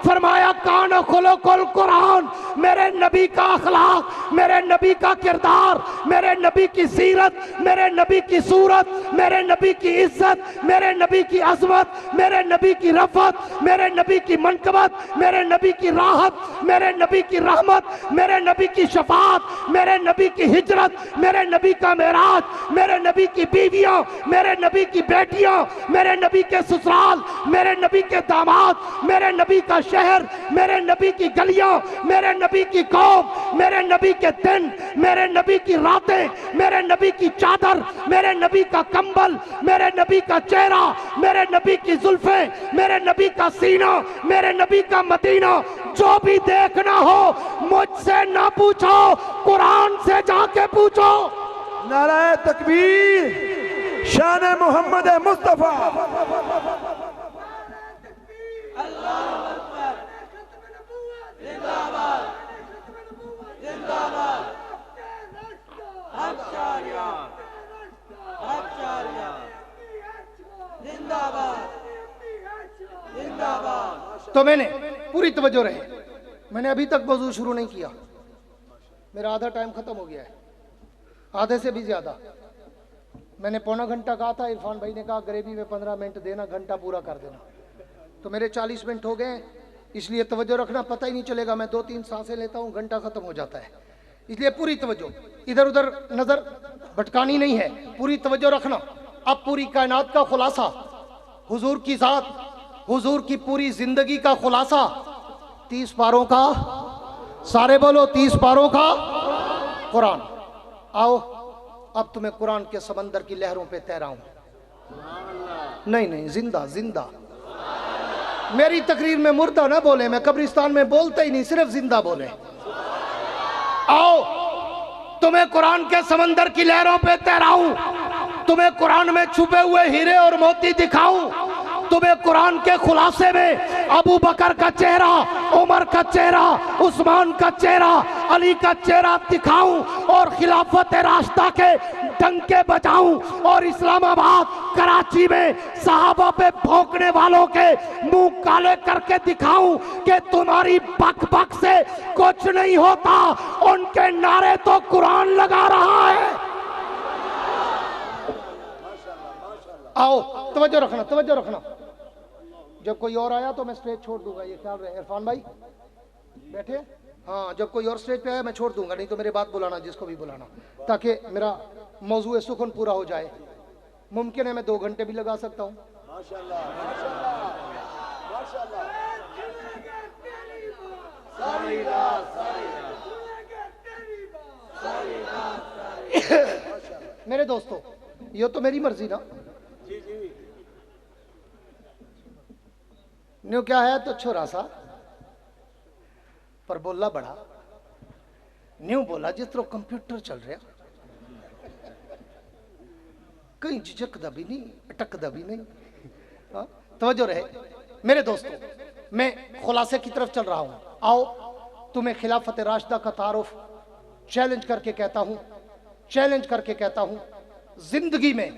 فرمایا کان خلق القرآن، میرے نبی کا اخلاق، میرے نبی کا کردار، میرے نبی کی سیرت، میرے نبی کی صورت، میرے نبی کی عزت، میرے نبی کی عظمت، میرے نبی کی رفعت، میرے نبی کی منقبت، میرے نبی کی راحت، میرے نبی کی رحمت، میرے نبی کی شفاعت، میرے نبی کی ہجرت، میرے نبی کا معراج، میرے نبی کی بیویاں، میرے نبی کی بیٹیاں، میرے نبی کے سسرال، میرے نبی کے داماد، میرے نبی کا شہر، میرے نبی کی گلیاں، میرے نبی کی قوم، میرے نبی کے دن، میرے نبی کی راتیں، میرے نبی کی چادر، میرے نبی کا کمبل، میرے نبی کا چہرہ، میرے نبی کی زلفیں، میرے نبی کا سینہ، میرے نبی کا مدینہ. جو بھی دیکھنا ہو مجھ سے نہ پوچھو، قرآن سے جا کے پوچھو. نعرہ تکبیر، شان محمد مصطفیٰ. تو میں نے پوری توجہ رہے، میں نے ابھی تک موضوع شروع نہیں کیا، میرا آدھا ٹائم ختم ہو گیا ہے، آدھے سے بھی زیادہ. میں نے پونا گھنٹہ کہا تھا، عرفان بھائی نے کہا گریبی میں 15 منٹ دینا، گھنٹہ پورا کر دینا. تو میرے 40 منٹ ہو گئے، اس لیے توجہ رکھنا، پتہ ہی نہیں چلے گا. میں 2-3 سانسیں لیتا ہوں، گھنٹہ ختم ہو جاتا ہے. اس لیے پوری توجہ، ادھر ادھر نظر بھٹکانی نہیں ہے، پوری توجہ رکھنا. اب پوری کائنات کا خلاصہ हुजूर की ज़ात, हुजूर की पूरी जिंदगी का खुलासा 30 पारों का, सारे बोलो 30 पारों का कुरान। आओ अब तुम्हें कुरान के समंदर की लहरों पे तैराऊं। नहीं नहीं, जिंदा जिंदा। मेरी तकरीर में मुर्दा ना बोले, मैं कब्रिस्तान में बोलता ही नहीं, सिर्फ जिंदा बोले। आओ तुम्हें कुरान के समंदर की लहरों पे तैराऊं, तुम्हें कुरान में छुपे हुए हीरे और मोती दिखाऊं, तुम्हें कुरान के खुलासे में अबू बकर का चेहरा, उमर का चेहरा, उस्मान का चेहरा, अली का चेहरा दिखाऊं और खिलाफत राशिदा के डंके बजाऊं और इस्लामाबाद, कराची में सहाबा पे भौंकने वालों के मुंह काले करके दिखाऊं कि तुम्हारी बक बक से कुछ नहीं होता, उनके नारे तो कुरान लगा रहा है। आओ तवज्जो रखना, तवज्जो रखना। जब कोई और आया तो मैं स्टेज छोड़ दूंगा, ये ख्याल रहे। इरफान भाई बैठे, हाँ, जब कोई और स्टेज पे आया मैं छोड़ दूंगा, नहीं तो मेरे बात बुलाना जिसको भी बुलाना, ताकि मेरा मौजूए सुखन पूरा हो जाए। मुमकिन है मैं 2 घंटे भी लगा सकता हूँ। माशाल्लाह, माशाल्लाह, माशाल्लाह। मेरे दोस्तों, ये तो मेरी मर्जी ना, न्यू क्या है तो छोरा सा पर बोला बड़ा, न्यू बोला जिस तरह कंप्यूटर चल रहा, कहीं झिझकदा भी नहीं, अटकदा भी नहीं। हाँ, तवज्जो रहे मेरे दोस्तों, मैं खुलासे की तरफ चल रहा हूं। आओ तुम्हें खिलाफत राशिदा का तारुफ चैलेंज करके कहता हूं, चैलेंज करके कहता हूं, जिंदगी में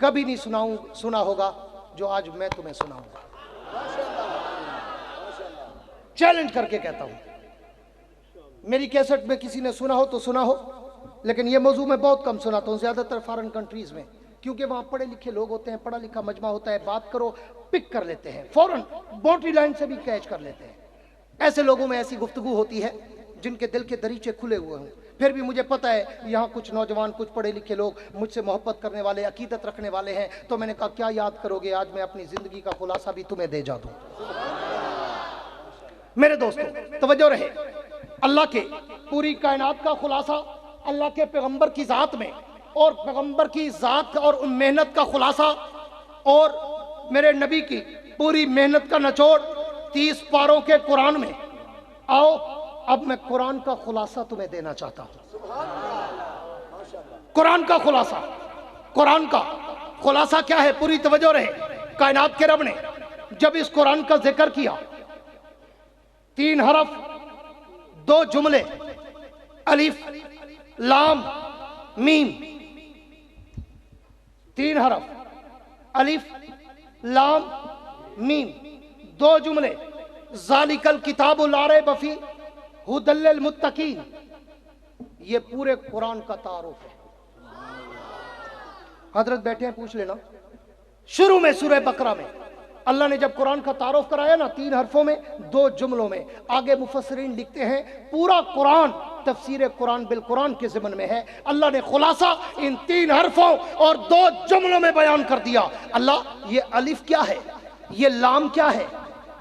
कभी नहीं सुना होगा जो आज मैं तुम्हें सुनाऊंगा। चैलेंज करके कहता हूं। मेरी कैसेट में किसी ने सुना हो तो सुना हो, लेकिन ये मौजू मैं बहुत कम सुनाता हूं, ज्यादातर फॉरेन कंट्रीज में, क्योंकि वहां पढ़े लिखे लोग होते हैं, पढ़ा लिखा मजमा होता है, बात करो पिक कर लेते हैं, फौरन बॉडी लाइन से भी कैच कर लेते हैं। ऐसे लोगों में ऐसी गुफ्तगू होती है जिनके दिल के दरीचे खुले हुए हों। फिर भी मुझे पता है यहाँ कुछ नौजवान, कुछ पढ़े लिखे लोग मुझसे मोहब्बत करने वाले, अकीदत रखने वाले हैं, तो मैंने कहा क्या याद करोगे, आज मैं अपनी जिंदगी का खुलासा भी तुम्हें दे जा दूं। मेरे दोस्तों तवज्जो रहे, अल्लाह के पूरी कायनात का खुलासा अल्लाह के पैगंबर की ज़ात में, और पैगंबर की ज़ात और मेहनत का खुलासा और मेरे नबी की पूरी मेहनत का निचोड़ 30 पारों के कुरान में। आओ अब मैं कुरान का खुलासा तुम्हें देना चाहता हूं। कुरान का खुलासा, कुरान का खुलासा क्या है, पूरी तवज्जो रहे। कायनात के रब ने जब इस कुरान का जिक्र किया, 3 हरफ, 2 जुमले, अलिफ लाम मीम, 3 हरफ, अलिफ लाम मीम, 2 जुमले, ज़ालिकल किताबु ला रैब फीह हुदल लिल मुत्तकीन, ये पूरे कुरान का तारुफ है। हजरत बैठे हैं, पूछ लेना। शुरू में सूरह बकरा में अल्लाह ने जब कुरान का तारुफ कराया ना, 3 हरफों में, 2 जुमलों में, आगे मुफस्सिरीन लिखते हैं पूरा कुरान तफसीर कुरान बिल कुरान के ज़िम्न में है। अल्लाह ने खुलासा इन 3 हरफों और 2 जुमलों में बयान कर दिया। अल्लाह, ये अलिफ क्या है, ये लाम क्या है,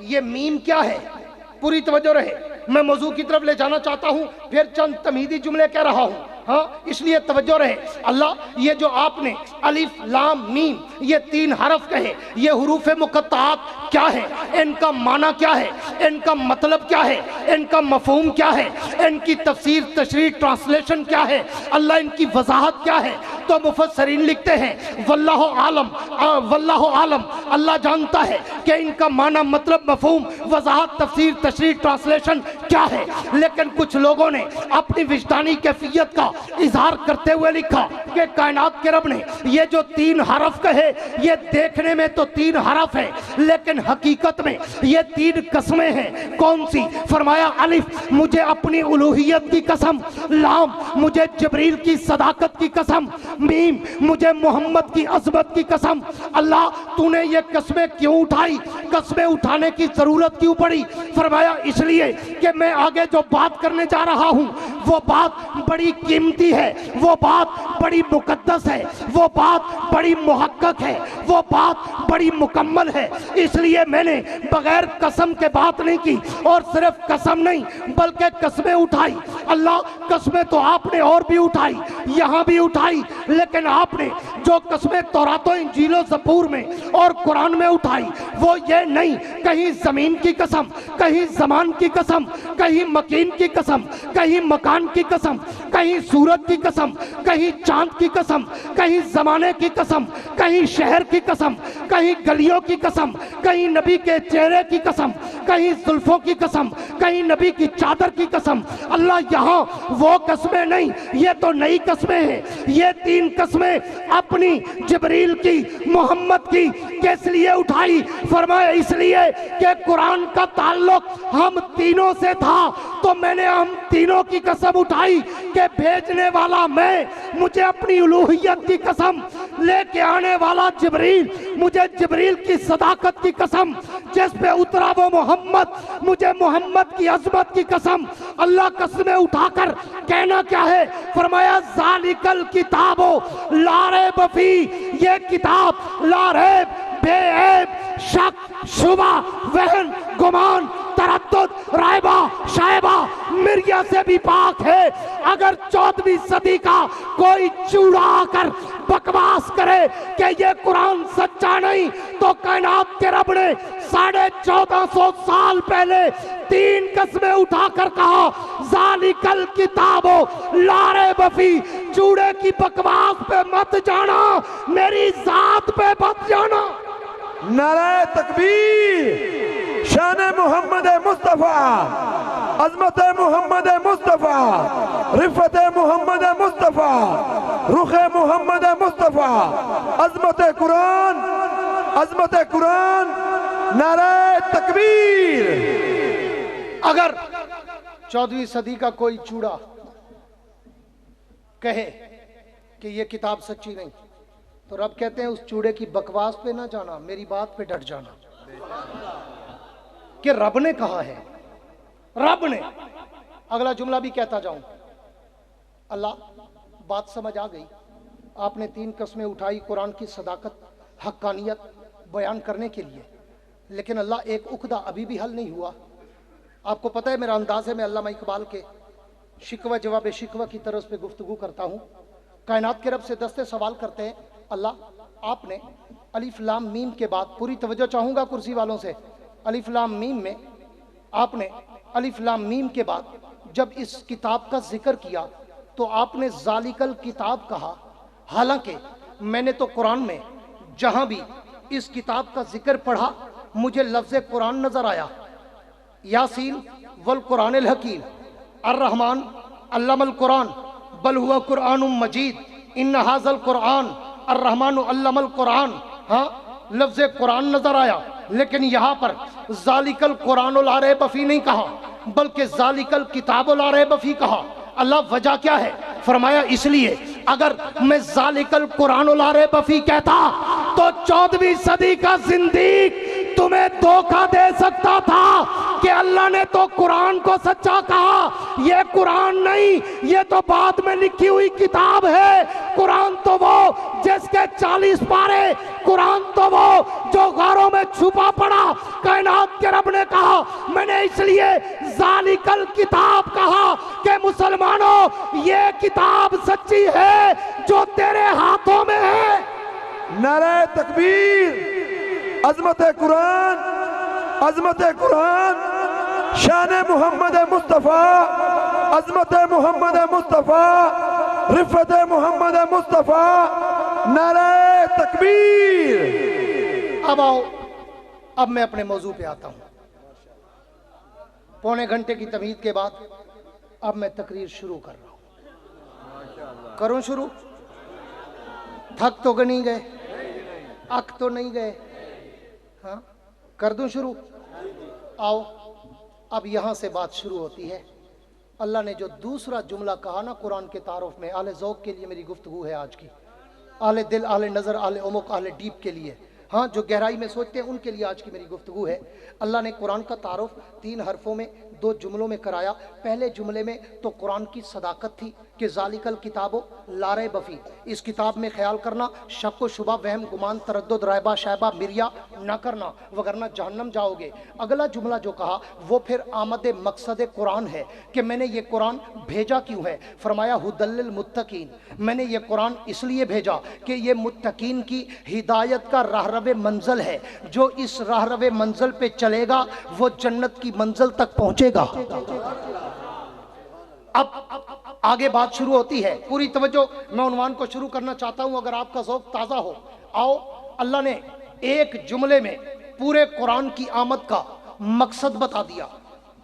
ये मीम क्या है। पूरी तवज्जो रहे, मैं मौजू की तरफ ले जाना चाहता हूं, फिर चंद तमहीदी जुमले कह रहा हूं, हाँ, इसलिए तवज्जो रहे। अल्लाह, ये जो आपने अलिफ लाम मीम ये 3 हरफ कहे, ये हुरूफ मुक़त्तआत क्या है, इनका माना क्या है, इनका मतलब क्या है, इनका मफ़हूम क्या है, इनकी तफसीर तशरीह ट्रांसलेशन क्या है, अल्लाह इनकी वजाहत क्या है। तो मुफस्सिरीन लिखते हैं वल्लाहु आलम, वल्लाहु आलम, अल्लाह जानता है कि इनका माना, मतलब, मफ़हूम, वजाहत, तफसीर तशरीह ट्रांसलेशन क्या है। लेकिन कुछ लोगों ने अपनी विजदानी कैफियत का इजहार करते हुए लिखा कि कायनात के रब ने ये जो 3 हरफ कहे, ये देखने में तो 3 हरफ है, लेकिन हकीकत में ये 3 कसमें हैं। कौन सी? फरमाया अलिफ, मुझे अपनी उलूहियत की कसम, लाम, मुझे जिब्रील की सदाकत की कसम, मीम, मुझे मोहम्मद की अज़मत की कसम। अल्लाह, तूने ये कसमें क्यों उठाई, कसमें उठाने की जरूरत क्यों पड़ी? फरमाया इसलिए कि मैं आगे जो बात करने जा रहा हूं وہ بات بڑی قیمتی ہے، وہ بات بڑی مقدس ہے، وہ بات بڑی محقق ہے، وہ بات بڑی مکمل ہے۔ اس لیے میں نے بغیر قسم کے بات نہیں کی، اور صرف قسم نہیں بلکہ قسمیں اٹھائی۔ اللہ قسمیں تو آپ نے اور بھی اٹھائی، یہاں بھی اٹھائی، لیکن آپ نے جو قسمیں تورات و انجیل و زبور میں اور قرآن میں اٹھائی وہ یہ نہیں کہیں زمین کی قسم، کہیں زمان کی قسم، کہیں مکین کی قسم، کہیں مکان کی قسم، کہیں سورت کی قسم، کہیں چاند کی قسم، کہیں زمانے کی قسم، کہیں شہر کی قسم، کہیں گلیوں کی قسم، کہیں نبی کے چہرے کی قسم، کہیں زلفوں کی قسم، کہیں نبی کی چادر کی قسم۔ اللہ یہاں وہ قسمیں نہیں، یہ تو نئی قسمیں ہیں۔ یہ 3 قسمیں اپنی جبریل کی، محمد کی کس لیے اٹھائی؟ فرمایا اس لیے کہ قرآن کا تعلق ہم تینوں سے تھا، تو میں نے ہم تینوں کی قسم اٹھائی کہ بھیجنے والا میں، مجھے اپنی الوہیت کی قسم، لے کے آنے والا جبریل، مجھے جبریل کی صداقت کی قسم، جس پہ اترا وہ محمد، مجھے محمد کی عظمت کی قسم۔ اللہ قسمیں اٹھا کر کہنا کیا ہے؟ فرمایا ذالک الکتاب لا ریب فیہ، یہ کتاب لا ریب، بے عیب، شک، شبہ، وہن، گمان، تردد، رائبہ، شائبہ، مریا سے بھی پاک ہے۔ اگر 14ویں صدی کا کوئی چوڑا آ کر بکواس کرے کہ یہ قرآن سچا نہیں، تو کائنات کے رب نے 1450 سال پہلے 3 قسمیں اٹھا کر کہا ذالک الکتاب لا ریب فیہ، چوڑے کی بکواس پہ مت جانا، میری ذات پہ مت جانا۔ نعرہ تکبیر، شان محمد مصطفیٰ، عظمت محمد مصطفیٰ، رفت محمد مصطفیٰ، رخ محمد مصطفیٰ، عظمت قرآن، عظمت قرآن، نعرہ تکبیر۔ اگر 14ویں صدی کا کوئی چوڑا کہے کہ یہ کتاب سچی نہیں، تو رب کہتے ہیں اس چوڑے کی بکواس پہ نہ جانا، میری بات پہ ڈٹ جانا، کہ رب نے کہا ہے، رب نے۔ اگلا جملہ بھی کہتا جاؤں، اللہ بات سمجھ آ گئی، آپ نے 3 قسمیں اٹھائی قرآن کی صداقت، حقانیت بیان کرنے کے لیے، لیکن اللہ ایک عقدہ ابھی بھی حل نہیں ہوا۔ آپ کو پتہ ہے میرا انداز ہے، میں علامہ اقبال کے شکوہ جواب شکوہ کی طرز پہ گفتگو کرتا ہوں۔ کائنات کے رب سے دستے سوال کرتے ہیں، اللہ آپ نے الف لام میم کے بعد، پوری توجہ چاہوں گا کرسی والوں سے، الف لام میم میں آپ نے الف لام میم کے بعد جب اس کتاب کا ذکر کیا تو آپ نے ذالک الکتاب کہا، حالانکہ میں نے تو قرآن میں جہاں بھی اس کتاب کا ذکر پڑھا مجھے لفظ قرآن نظر آیا، یاسین والقرآن الحکیم، الرحمن علم القرآن بل ہوا قرآن مجید، ان ھذا القرآن الرحمن علم القرآن، ہاں لفظ قرآن نظر آیا، لیکن یہاں پر ذالک القرآن لا ریب فیہ نہیں کہا بلکہ ذالک الکتاب لا ریب فیہ کہا۔ اللہ وجہ کیا ہے؟ فرمایا اس لیے اگر میں ذالک القرآن لا ریب فیہ کہتا تو 14ویں صدی کا زندیق تمہیں دھوکہ دے سکتا تھا کہ اللہ نے تو قرآن کو سچا کہا، یہ قرآن نہیں، یہ تو بعد میں لکھی ہوئی کتاب ہے۔ قرآن تو وہ جس کے 40 پارے، قرآن تو وہ جو غاروں میں چھپا پڑا۔ کائنات کے رب نے کہا میں نے اس لیے ذالک الکتاب کہا کہ مسلمانوں یہ کتاب سچی ہے جو تیرے ہاتھوں میں ہے۔ نعرہ تکبیر، عظمت قرآن، عظمت قرآن، شان محمد مصطفیٰ، عظمت محمد مصطفیٰ، رفت محمد مصطفیٰ، نعرہ تکبیر۔ اب آؤ، اب میں اپنے موضوع پہ آتا ہوں۔ پونے گھنٹے کی تمہید کے بعد اب میں تقریر شروع کر رہا ہوں۔ کروں شروع؟ تھک تو نہیں گئے، اک تو نہیں گئے، ہاں کر دوں شروع؟ آؤ، اب یہاں سے بات شروع ہوتی ہے۔ اللہ نے جو دوسرا جملہ کہا نا قرآن کے تعارف میں، اہل ذوق کے لیے میری گفتگو ہے آج کی، اہل دل، اہل نظر، اہل عمق، اہل ڈیپ کے لیے۔ ہاں جو گہرائی میں سوچتے ہیں ان کے لیے آج کی میری گفتگو ہے۔ اللہ نے قرآن کا تعارف 3 حرفوں میں 2 جملوں میں کرایا۔ پہلے جملے میں تو قرآن کی صداقت تھی کہ ذالک الکتاب لا ریب فیہ، اس کتاب میں خیال کرنا، شک و شبہ، وہم گمان، تردد، ریبہ شائبہ، مریا نہ کرنا وگرنہ جہنم جاؤ گے۔ اگلا جملہ جو کہا وہ پھر آمد مقصد قرآن ہے کہ میں نے یہ قرآن بھیجا کیوں ہے؟ فرمایا ھدی للمتقین، میں نے یہ قرآن اس لیے بھیجا کہ یہ متقین کی ہدایت کا راہرو منزل ہے، جو اس راہرو منزل پہ چلے گا وہ جنت کی منزل تک پہنچے گا۔ اب آگے بات شروع ہوتی ہے، پوری توجہ، میں عنوان کو شروع کرنا چاہتا ہوں اگر آپ کا ذوق تازہ ہو۔ آؤ، اللہ نے ایک جملے میں پورے قرآن کی آمد کا مقصد بتا دیا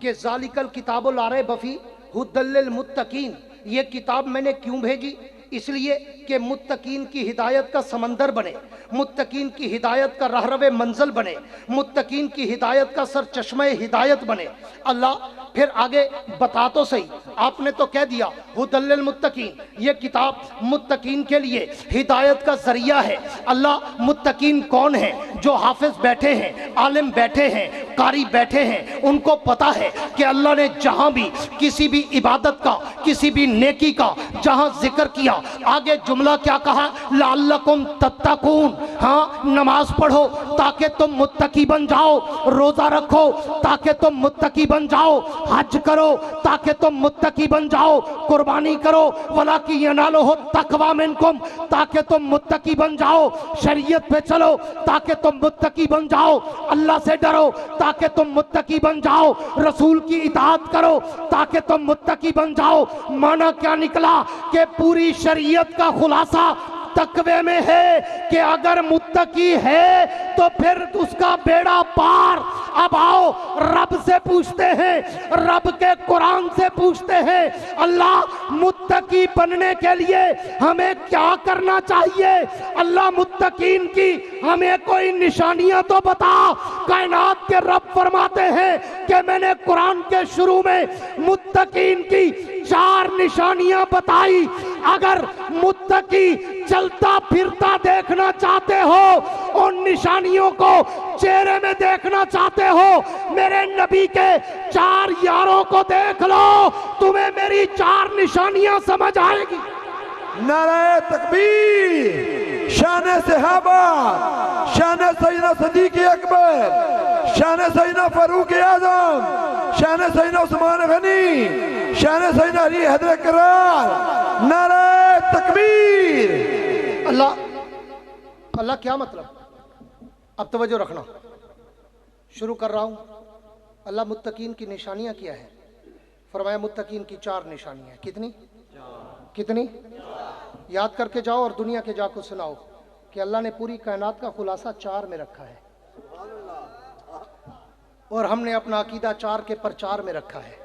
کہ ذالک الکتاب لا ریب فیہ ھدی للمتقین، یہ کتاب میں نے کیوں بھیجی؟ اس لیے کہ متقین کی ہدایت کا سمندر بنے، متقین کی ہدایت کا راہرو منزل بنے، متقین کی ہدایت کا سر چشمہ ہدایت بنے۔ اللہ پھر آگے بتا تو صحیح، آپ نے تو کہہ دیا ھدی للمتقین، یہ کتاب متقین کے لیے ہدایت کا ذریعہ ہے۔ اللہ متقین کون ہیں؟ جو حافظ بیٹھے ہیں، عالم بیٹھے ہیں، قاری بیٹھے ہیں، ان کو پتا ہے کہ اللہ نے جہاں بھی کسی بھی عبادت کا، کسی بھی نیکی کا جہاں ذکر کیا، آگے جملہ کیا کہا؟ لعلکم تتقون، ہاں نماز پڑھو تاکہ تم متقی بن جاؤ، روزہ رکھو تاکہ تم متقی بن جاؤ، حج کرو تاکہ تم متقی بن جاؤ، قربانی کرو وَلَٰكِن يَنَالُهُ التَّقْوَىٰ مِنكُمْ تاکہ تم متقی بن جاؤ، شریعت پہ چلو تاکہ تم متقی بن جاؤ، اللہ سے ڈرو تاکہ تم متقی بن جاؤ، رسول کی اطاعت کرو تاکہ تم متقی بن جاؤ۔ معنی کیا نکلا کہ پوری شریعت کا خلاصہ تقوی میں ہے کہ اگر متقی ہے تو پھر اس کا بیڑا پار۔ اب آؤ رب سے پوچھتے ہیں، رب کے قرآن سے پوچھتے ہیں، اللہ متقی بننے کے لیے ہمیں کیا کرنا چاہیے؟ اللہ متقین کی ہمیں کوئی نشانیاں تو بتا۔ کائنات کے رب فرماتے ہیں کہ میں نے قرآن کے شروع میں متقین کی 4 نشانیاں بتائی۔ اگر متقی چلتا پھرتا دیکھنا چاہتے ہو، ان نشانیوں کو چہرے میں دیکھنا چاہتے ہو، میرے نبی کے 4 یاروں کو دیکھ لو، تمہیں میری 4 نشانیاں سمجھ آئے گی۔ نعرہ تکبیر، شان صحابہ، شان سیدنا صدیق اکبر، شان سیدنا فاروق اعظم، شان سیدنا عثمان غنی، شان سیدنا علی حیدر کرار، نعرہ تکبیر۔ اللہ کیا مطلب؟ اب توجہ رکھنا، شروع کر رہا ہوں۔ اللہ متقین کی نشانیاں کیا ہے؟ فرمایا متقین کی 4 نشانیاں۔ کتنی؟ یاد کر کے جاؤ اور دنیا کے جا کو سناؤ کہ اللہ نے پوری کائنات کا خلاصہ 4 میں رکھا ہے، اور ہم نے اپنا عقیدہ 4 کے پرچار میں رکھا ہے،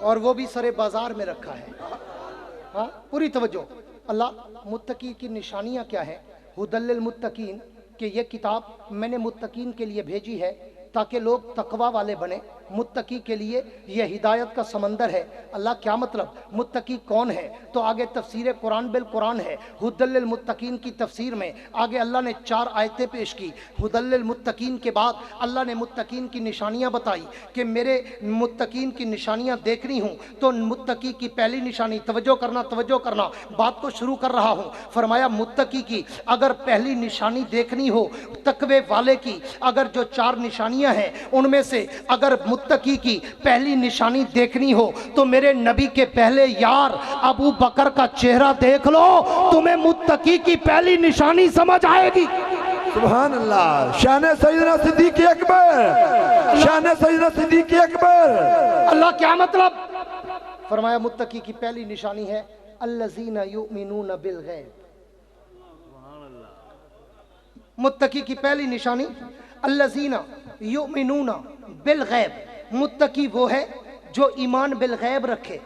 اور وہ بھی سرے بازار میں رکھا ہے۔ ہاں پوری توجہ۔ اللہ متقی کی نشانیاں کیا ہیں؟ ھدی للمتقین، کہ یہ کتاب میں نے متقین کے لیے بھیجی ہے تاکہ لوگ تقوی والے بنے۔ متقی کے لیے یہ ہدایت کا سمندر ہے۔ اللہ کیا مطلب؟ متقی کون ہے؟ تو آگے تفسیر قرآن بالقرآن ہے۔ ھدی للمتقین کی تفسیر میں آگے اللہ نے 4 آیتیں پیش کی۔ ھدی للمتقین کے بعد اللہ نے متقین کی نشانیاں بتائی کہ میرے متقین کی نشانیاں دیکھنی ہوں تو متقی کی پہلی نشانی، توجہ کرنا، بات کو شروع کر رہا ہوں۔ فرمایا متقی کی اگر پہلی نشانی دیکھنی ہو، تقوی والے کی اگر جو 4 نشانیاں ہیں ان میں سے اگر متقی کی پہلی نشانی دیکھنی ہو تو میرے نبی کے پہلے یار ابو بکر کا چہرہ دیکھ لو، تمہیں متقی کی پہلی نشانی سمجھ آئے گی۔ سبحان اللہ۔ شان سیدنا صدیق اکبر، شان سیدنا صدیق اکبر۔ اللہ کیا مطلب؟ فرمایا متقی کی پہلی نشانی ہے الذین یؤمنون بالغیب۔ متقی کی پہلی نشانی الذین یؤمنون بالغیب۔ متقی وہ ہے جو ایمان بالغیب رکھے،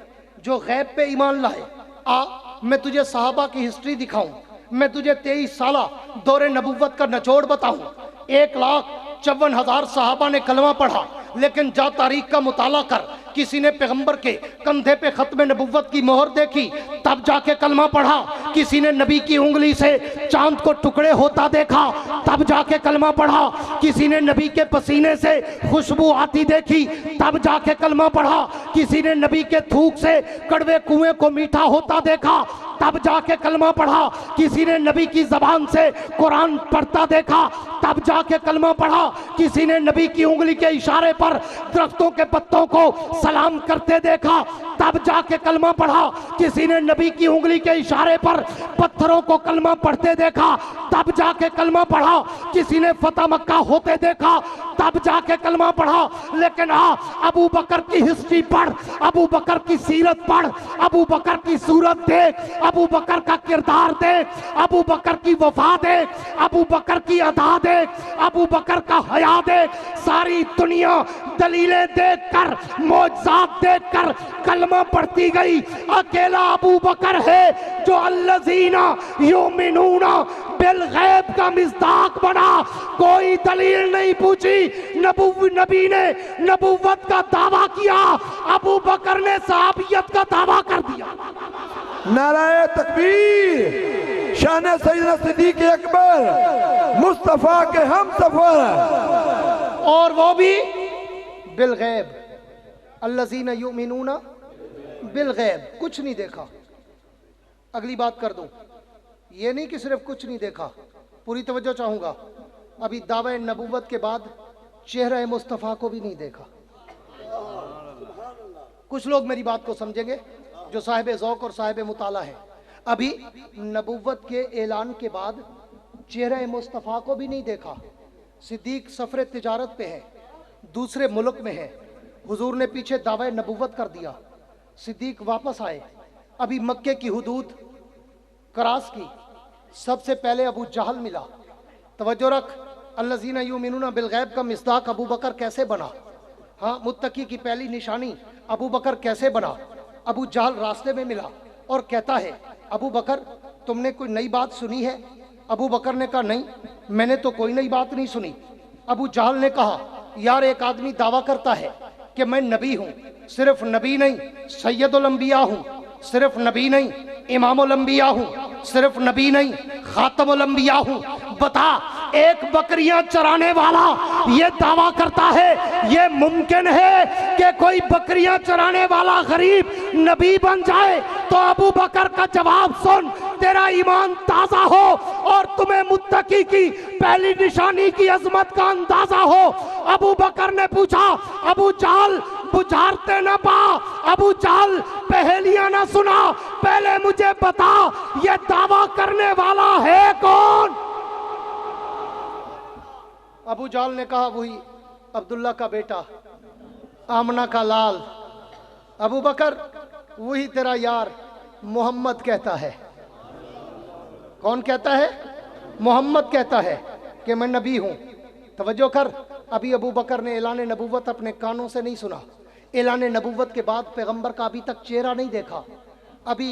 جو غیب پہ ایمان لائے۔ میں تجھے صحابہ کی ہسٹری دکھاؤں، میں تجھے 23 سالہ دور نبوت کا نچوڑ بتاؤں۔ 1,54,000 صحابہ نے کلمہ پڑھا، لیکن جا تاریخ کا مطالعہ کر، کسی نے پیغمبر کے کندھے پہ ختم نبوت کی مہر دیکھی؟ तब जाके कलमा पढ़ा। किसी ने नबी की उंगली से चांद को टुकड़े होता देखा, तब जाके कलमा पढ़ा। किसी ने नबी के पसीने से खुशबू आती देखी, तब जाके कलमा पढ़ा। किसी ने नबी के थूक से कड़वे कुएं को मीठा होता देखा, तब जाके कलमा पढ़ा। किसी ने नबी की जबान से कुरान पढ़ता देखा, तब जाके कलमा पढ़ा। किसी ने नबी की उंगली के इशारे पर दरख्तों के पत्तों को सलाम करते देखा, तब जाके कलमा पढ़ा। किसी ने नबी की उंगली के इशारे पर पत्थरों को कलमा पढ़ते देखा, तब जाके कलमा पढ़ा। किसी ने फतह मक्का होते देखा, तब जाके कलमा पढ़ा। लेकिन हाँ, अबू बकर की हिस्ट्री पढ़, अबू बकर की सीरत पढ़, अबू बकर की सूरत देख, अबू बकर का किरदार देख, अबू बकर की वफा देख, अबू बकर की अदा देख, अबू बकर का हया देख। सारी दुनिया दलीलें देखकर, मौजज़ात देखकर कलमा पढ़ती गई। अकेला अबू बकर है जो अल्लज़ीना युमिनूना बिल गैब का मिस्दाक बना। कोई दलील नहीं पूछी, नबी ने नबूवत का दावा किया, अबू बकर ने सहाबियत का दावा कर दिया। नाराए तकबीर, शान सैयदना सिद्दीक़ अकबर, मुस्तफा के हम सफर, और वो भी बिल गैब। अल्लज़ीना युमिनूना बिल गैब, कुछ नहीं देखा। अगली बात कर दूं, ये नहीं कि सिर्फ कुछ नहीं देखा, पूरी तवज्जो चाहूंगा। अभी दावे नबूवत के बाद चेहरा मुस्तफ़ा को भी नहीं देखा। कुछ लोग मेरी बात को समझेंगे जो साहिब ज़ौक़ और साहिब मुताला है। अभी नबूवत के ऐलान के बाद चेहरा मुस्तफ़ा को भी नहीं देखा। सिद्दीक सफ़र तिजारत पे है, दूसरे मुल्क में है, हुजूर ने पीछे दावा नबूवत कर दिया। सिद्दीक वापस आए, अभी मक्के की हुदूद क्रॉस की। सबसे पहले अबू जहल मिला। तवज्जो रख, अल्लज़ीना युमिनूना बिल गैब का मिस्दाक अबू बकर कैसे बना? हाँ, मुत्तकी की पहली निशानी अबू बकर कैसे बना? अबू जहल रास्ते में मिला और कहता है, अबू बकर तुमने कोई नई बात सुनी है? अबू बकर ने कहा, नहीं, मैंने तो कोई नई बात नहीं सुनी। अबू जहल ने कहा, यार एक आदमी दावा करता है कि मैं नबी हूँ, सिर्फ नबी नहीं सैयदुल अंबिया हूँ, सिर्फ नबी नहीं इमामुल अंबिया हूँ, सिर्फ नबी नहीं खातमुल अंबिया हूँ। बता, एक बकरियां चराने वाला ये दावा करता है, ये मुमकिन है कि कोई बकरियां चराने वाला गरीब नबी बन जाए? तो अबू बकर का जवाब सुन, तेरा ईमान ताजा हो और तुम्हें मुत्तकी की पहली निशानी की अजमत का अंदाजा हो। अबू बकर ने पूछा, अबू जहल बुझारते न पा, अबू जहल पहेलियां न सुना, पहले मुझे बता ये दावा करने वाला है कौन? अबू जहल ने कहा, वही अब्दुल्ला का बेटा, आमना का लाल। अबू बकर, वही तेरा यार मोहम्मद कहता है। कौन कहता है? मोहम्मद कहता है कि मैं नबी हूं। तवज्जो कर, अभी अबू बकर ने ऐलान नबूवत अपने कानों से नहीं सुना। ऐलान नबूवत के बाद पैगंबर का अभी तक चेहरा नहीं देखा। अभी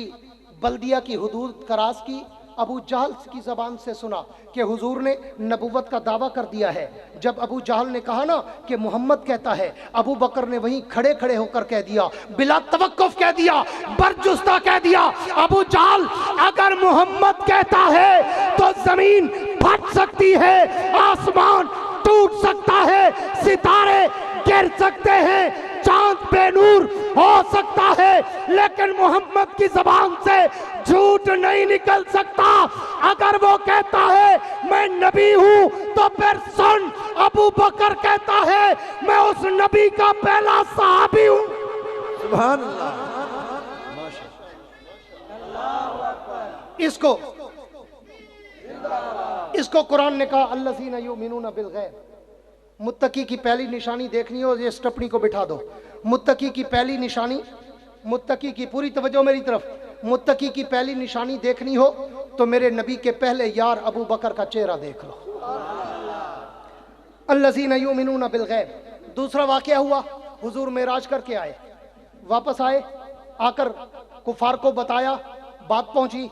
बल्दिया की हुदूद क्रॉस की, अबू जहल की ज़बान से सुना कि हुजूर ने नबूवत का दावा कर दिया है। जब अबू जहल ने कहा ना कि मोहम्मद कहता है, अबू बकर ने वहीं खड़े खड़े होकर कह दिया, बिला तवक्कुफ कह दिया, बरजुस्ता कह दिया, अबू जहल अगर मोहम्मद कहता है तो जमीन फट सकती है, आसमान टूट सकता है, सितारे गिर सकते हैं, चांद बेनूर हो सकता है, लेकिन मोहम्मद की जबान से झूठ नहीं निकल सकता। अगर वो कहता है मैं नबी हूं तो फिर सुन, अबू बकर कहता है मैं उस नबी का पहला सहाबी हूं। सुभान अल्लाह। इसको कुरान ने कहा, अल्लज़ीना युमिनूना बिल गैब। मुत्तकी की पहली निशानी देखनी हो, ये स्टपनी को बिठा दो। मुत्तकी की पहली निशानी, मुत्तकी की, पूरी तवज्जो मेरी तरफ, मुत्तकी की पहली निशानी देखनी हो तो मेरे नबी के पहले यार अबू बकर का चेहरा देख लो। अल्लज़ीना युमिनूना बिल गैब। दूसरा वाक़या हुआ, हुजूर मेराज करके आए, वापस आए, आकर कुफार को बताया, बात पहुंची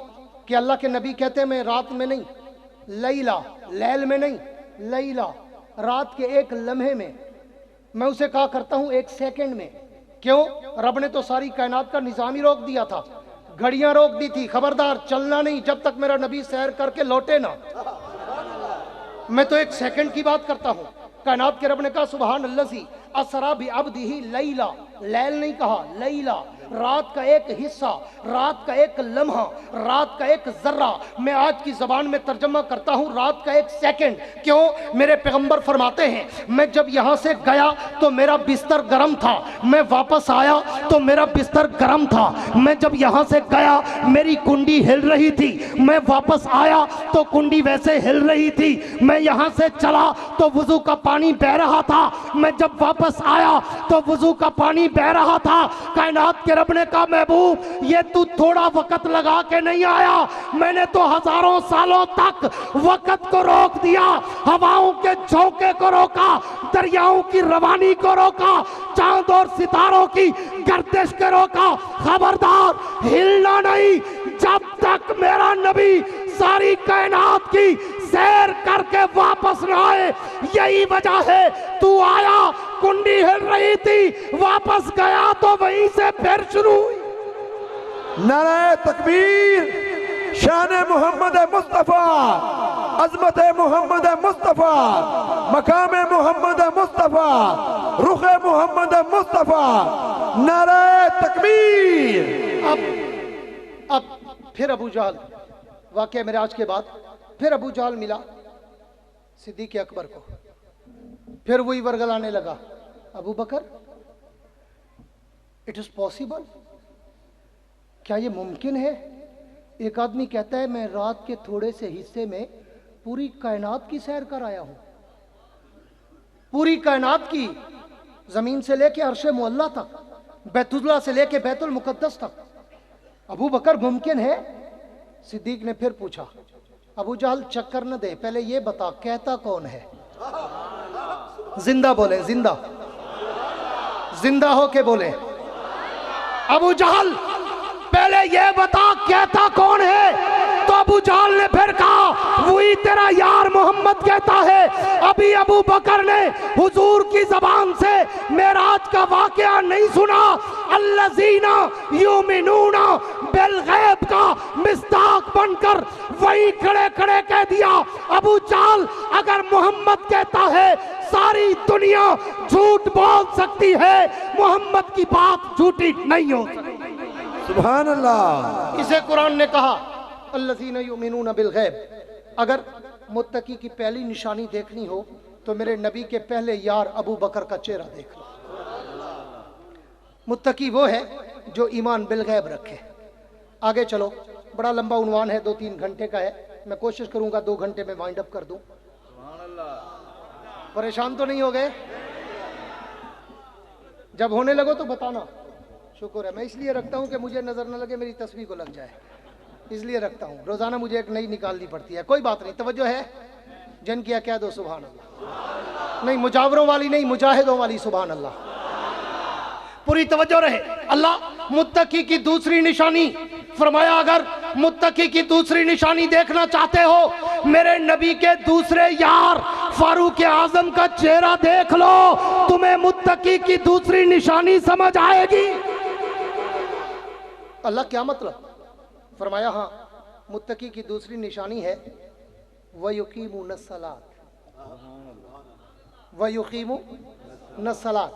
कि अल्लाह के नबी कहते हैं मैं रात में नहीं, लैला, लैल में नहीं, लैला, रात के एक लम्हे में मैं उसे कहा करता हूं एक सेकंड में। क्यों? रब ने तो सारी कायनात का निज़ाम ही रोक दिया था। घड़ियां रोक दी थी, खबरदार चलना नहीं जब तक मेरा नबी सैर करके लौटे ना। मैं तो एक सेकंड की बात करता हूं। कायनात के रब ने कहा सुबहान अल्लज़ी असरा बि अब्दिही लैला, लैल नहीं कहा, लैला, रात का एक हिस्सा, रात का एक लम्हा, रात का एक जर्रा। मैं आज की जबान में तर्जमा करता हूं रात का एक सेकंड। क्यों? मेरे पैगंबर फरमाते हैं मैं जब यहां से गया तो मेरा बिस्तर गर्म था, मैं वापस आया तो मेरा बिस्तर गर्म था। मैं जब यहां से गया मेरी कुंडी हिल रही थी, मैं वापस आया तो कुंडी वैसे हिल रही थी। मैं यहां से चला तो वुजू का पानी बह रहा था, मैं जब वापस आया तो वुजू का पानी बह रहा था। कायनात के रब ने कहा महबूब ये तू थोड़ा वक्त लगा के नहीं आया, मैंने तो हजारों सालों तक वक्त को रोक दिया, हवाओं के झोंके को रोका, दरियाओं की रवानी को रोका, चांद और सितारों की गर्दिश को रोका। खबरदार हिलना नहीं जब तक मेरा नबी सारी कायनात की सैर करके वापस न आए। यही वजह है तू आया कुंडी हिल रही थी, वापस गया तो वहीं से फिर शुरू हुई। नारे तकबीर, शान मोहम्मद मुस्तफा, अजमत मोहम्मद मुस्तफा, मकाम मोहम्मद मुस्तफा, रुख मोहम्मद मुस्तफा, नारे तकबीर। अब फिर अबू जहल, वाक़या मेराज के बाद फिर अबू जहल मिला सिद्दीक़ अकबर को, फिर वही वर्गलाने लगा अबू बकर इट इज पॉसिबल, क्या ये मुमकिन है? एक आदमी कहता है मैं रात के थोड़े से हिस्से में पूरी कायनात की सैर कर आया हूं, पूरी कायनात की, जमीन से लेके अर्शे मुअल्ला तक, बैतुल्लाह से लेके बैतुल मुकद्दस तक। अबू बकर मुमकिन है? सिद्दीक ने फिर पूछा अबू जहल चक्कर न दे, पहले ये बता कहता कौन है? जिंदा बोले, जिंदा, जिंदा हो के बोले। अबू जहल पहले ये बता कहता कौन है? तो अबू जहल ने फिर कहा वही तेरा यार मोहम्मद कहता है। अभी अबू बकर ने हुजूर की जबान से मेराज का वाकया नहीं सुना। अल्लज़ीना युमिनूना बिल गैब का मिस्ताक बनकर वही खड़े खड़े कह दिया अबू जहल अगर मोहम्मद कहता है सारी दुनिया झूठ बोल सकती है, मोहम्मद की बात झूठी नहीं हो सकती। सुभान अल्लाह। इसे कुरान ने कहा अल्लज़ीना युमिनूना बिल गैब। अगर मुत्तकी की पहली निशानी देखनी हो तो मेरे नबी के पहले यार अबू बकर का चेहरा देख लो। मुत्तकी वो है जो ईमान बिल गैब रखे। आगे चलो, बड़ा लंबा उन्वान है, 2-3 घंटे का है, मैं कोशिश करूंगा 2 घंटे में वाइंड अप कर दूं। परेशान तो नहीं हो गए? जब होने लगो तो बताना। शुक्र है, मैं इसलिए रखता हूं कि मुझे नजर न लगे मेरी तस्वीर को लग जाए, इसलिए रखता हूं। रोजाना मुझे एक नई निकालनी पड़ती है, कोई बात नहीं। तवज्जो है? जन किया कह दो सुभान अल्लाह। नहीं मुजावरों वाली नहीं, मुजाहिदों वाली सुभान अल्लाह। पूरी तवज्जो रहे। अल्लाह मुत्तकी की दूसरी निशानी फरमाया, अगर मुत्तकी की दूसरी निशानी देखना चाहते हो मेरे नबी के दूसरे यार फारूक आजम का चेहरा देख लो, तुम्हें मुत्तकी की दूसरी निशानी समझ आएगी। अल्लाह क्या मतलब? फरमाया हाँ, मुत्तकी की दूसरी निशानी है वयुकीमुन सलात, वयुकीमुन सलात।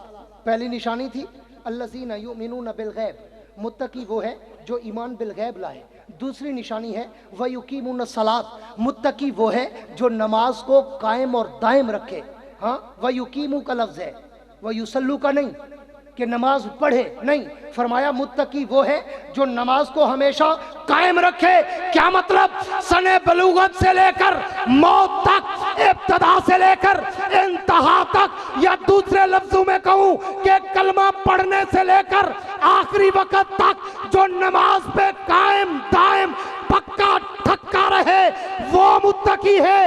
पहली निशानी थी अल्लज़ीना युमिनूना बिल गैब, मुत्तकी वो है जो ईमान बिल गैब लाए। दूसरी निशानी है वयुकीमुन सलात, मुत्तकी वो है जो नमाज को कायम और दायम रखे। हाँ, वयुकीमु का लफ्ज़ है, वयुसल्लू का नहीं कि नमाज पढ़े, नहीं। फरमाया मुत्तकी वो है जो नमाज को हमेशा कायम रखे। क्या मतलब? सने बलूगत से लेकर मौत तक, इब्तदा से लेकर इंतहा तक, या दूसरे लफ्जों में कहूं कि कलमा पढ़ने से लेकर आखिरी वक्त तक जो नमाज पे कायम दायम पक्का ठक्का रहे वो मुत्तकी है।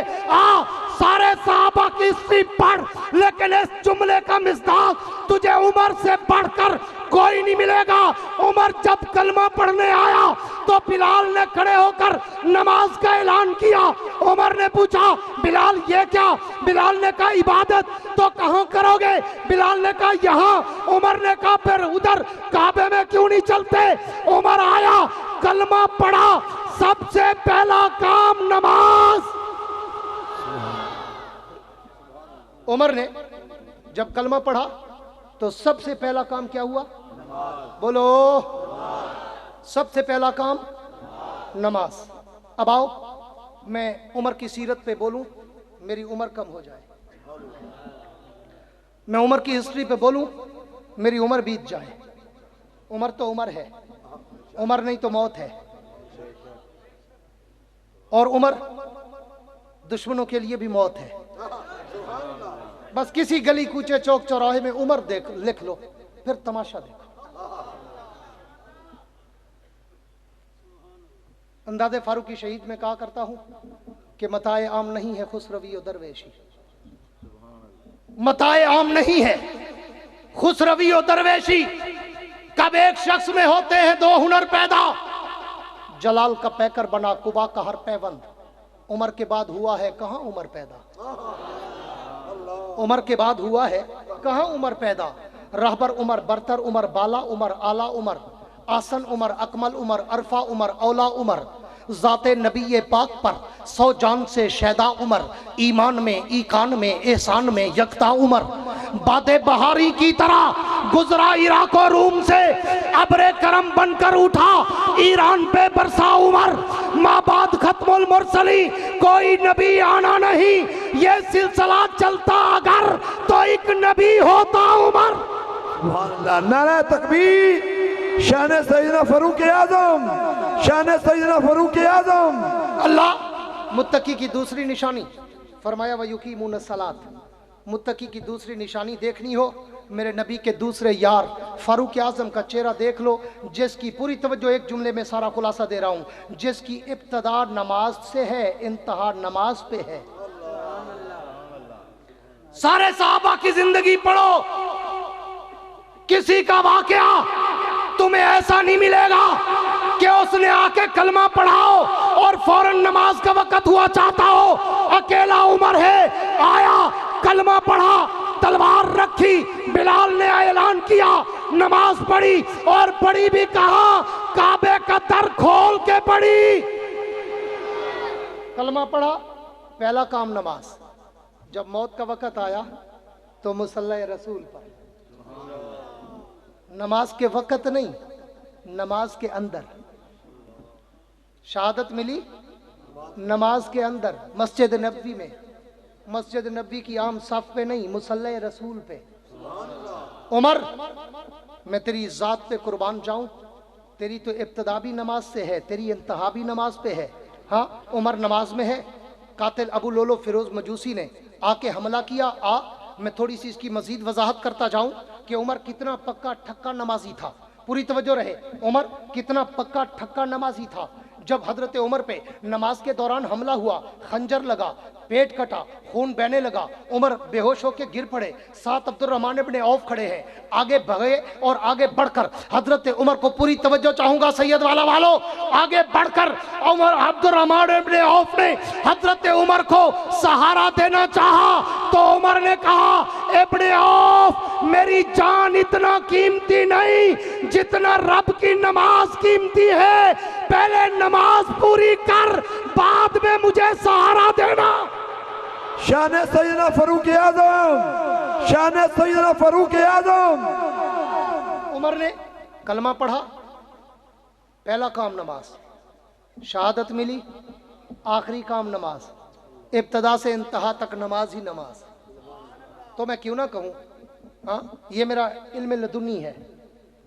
सारे सहाबा की हिस्ट्री पढ़, लेकिन इस जुमले का मिस्दाक तुझे उमर से बढ़कर कोई नहीं मिलेगा। उमर जब कलमा पढ़ने आया तो बिलाल ने खड़े होकर नमाज का ऐलान किया। उमर ने पूछा बिलाल ये क्या? बिलाल ने कहा इबादत। तो कहाँ करोगे? बिलाल ने कहा यहाँ। उमर ने कहा फिर उधर काबे में क्यों नहीं चलते? उमर आया, کلمہ پڑھا سب سے پہلا کام نماز. عمر نے جب کلمہ پڑھا تو سب سے پہلا کام کیا ہوا؟ بولو. سب سے پہلا کام نماز. اب آؤ میں عمر کی سیرت پہ بولوں، میری عمر کم ہو جائے. میں عمر کی ہسٹری پہ بولوں، میری عمر بیت جائے. عمر تو عمر ہے، عمر نہیں تو موت ہے. اور عمر دشمنوں کے لیے بھی موت ہے. بس کسی گلی کوچے چوک چوراہے میں عمر لکھ لو، پھر تماشا دیکھو. انداز فاروقی شہید میں کہا کرتا ہوں کہ متاع عام نہیں ہے خسروی و درویشی. متاع عام نہیں ہے خسروی و درویشی. کب ایک شخص میں ہوتے ہیں دو ہنر پیدا. جلال کا پیکر بنا قبا کا ہر پیوند. عمر کے بعد ہوا ہے کہاں عمر پیدا. عمر کے بعد ہوا ہے کہاں عمر پیدا. رہبر عمر، برتر عمر، بالا عمر، اعلی عمر، آسن عمر، اکمل عمر، عرفہ عمر، اولا عمر. ذات نبی پاک پر 100 جان سے شیدا عمر. ایمان میں، ایقان میں، احسان میں یکتا عمر. باد بہاری کی طرح گزرا عراق و روم سے، ابر کرم بن کر اٹھا ایران پہ برسا عمر. ماں بعد ختم المرسلی کوئی نبی آنا نہیں، یہ سلسلہ چلتا اگر تو ایک نبی ہوتا عمر. سبحان اللہ. نعرہ تکبیر. شان سیدنا فاروق اعظم، شان سیدنا فاروق اعظم. اللہ متقی کی دوسری نشانی فرمایا وَيُقِيمُونَ الصَّلَاةَ. متقی کی دوسری نشانی دیکھنی ہو میرے نبی کے دوسرے یار فاروق اعظم کا چہرہ دیکھ لو، جس کی پوری توجہ ایک جملے میں سارا خلاصہ دے رہا ہوں، جس کی ابتدا نماز سے ہے انتہا نماز پہ ہے. سارے صحابہ کی زندگی پڑھو، کسی کا واقعہ تمہیں ایسا نہیں ملے گا کہ اس نے آ کے کلمہ پڑھاؤ اور فوراً نماز کا وقت ہوا چاہتا ہو. اکیلا عمر ہے، آیا کلمہ پڑھا، تلوار رکھی، بلال نے اعلان کیا، نماز پڑھی اور پڑھی بھی کہا کعبے کا در کھول کے پڑھی. کلمہ پڑھا، پہلا کام نماز. جب موت کا وقت آیا تو مصلی رسول پر. نماز کے وقت نہیں، نماز کے اندر شہادت ملی. نماز کے اندر مسجد نبوی میں، مسجد نبوی کی عام صف پہ نہیں، مصلی رسول پہ. عمر میں تیری ذات پہ قربان جاؤں، تیری تو ابتدا بھی نماز سے ہے، تیری انتہا بھی نماز پہ ہے. ہاں عمر نماز میں ہے. قاتل ابو لولو فیروز مجوسی نے آ کے حملہ کیا. میں تھوڑی سی اس کی مزید وضاحت کرتا جاؤں کہ عمر کتنا پکا ٹھکا نمازی تھا. پوری توجہ رہے، عمر کتنا پکا ٹھکا نمازی تھا. جب حضرت عمر پہ نماز کے دوران حملہ ہوا، خنجر لگا، پیٹ کٹا، خون بہنے لگا، عمر بے ہوش ہو کے گر پڑے. ساتھ عبد الرحمن ابن عوف کھڑے ہیں، آگے بھگے اور آگے بڑھ کر حضرت عمر کو پوری توجہ چاہوں گا سید والا والو، آگے بڑھ کر عمر عبد الرحمن ابن عوف نے حضرت عمر کو سہارا دینا چاہا تو عمر نے کہا ابن عوف میری جان اتنا قیمتی نہیں جتنا رب کی نماز قیمتی ہے. پہلے نماز پوری کر، بعد میں مجھے سہارا دینا. شان سیدنا فاروق اعظم، شان سیدنا فاروق اعظم. عمر نے کلمہ پڑھا، پہلا کام نماز. شہادت ملی، آخری کام نماز. ابتدا سے انتہا تک نماز ہی نماز. تو میں کیوں نہ کہوں، ہاں یہ میرا علم لدنی ہے،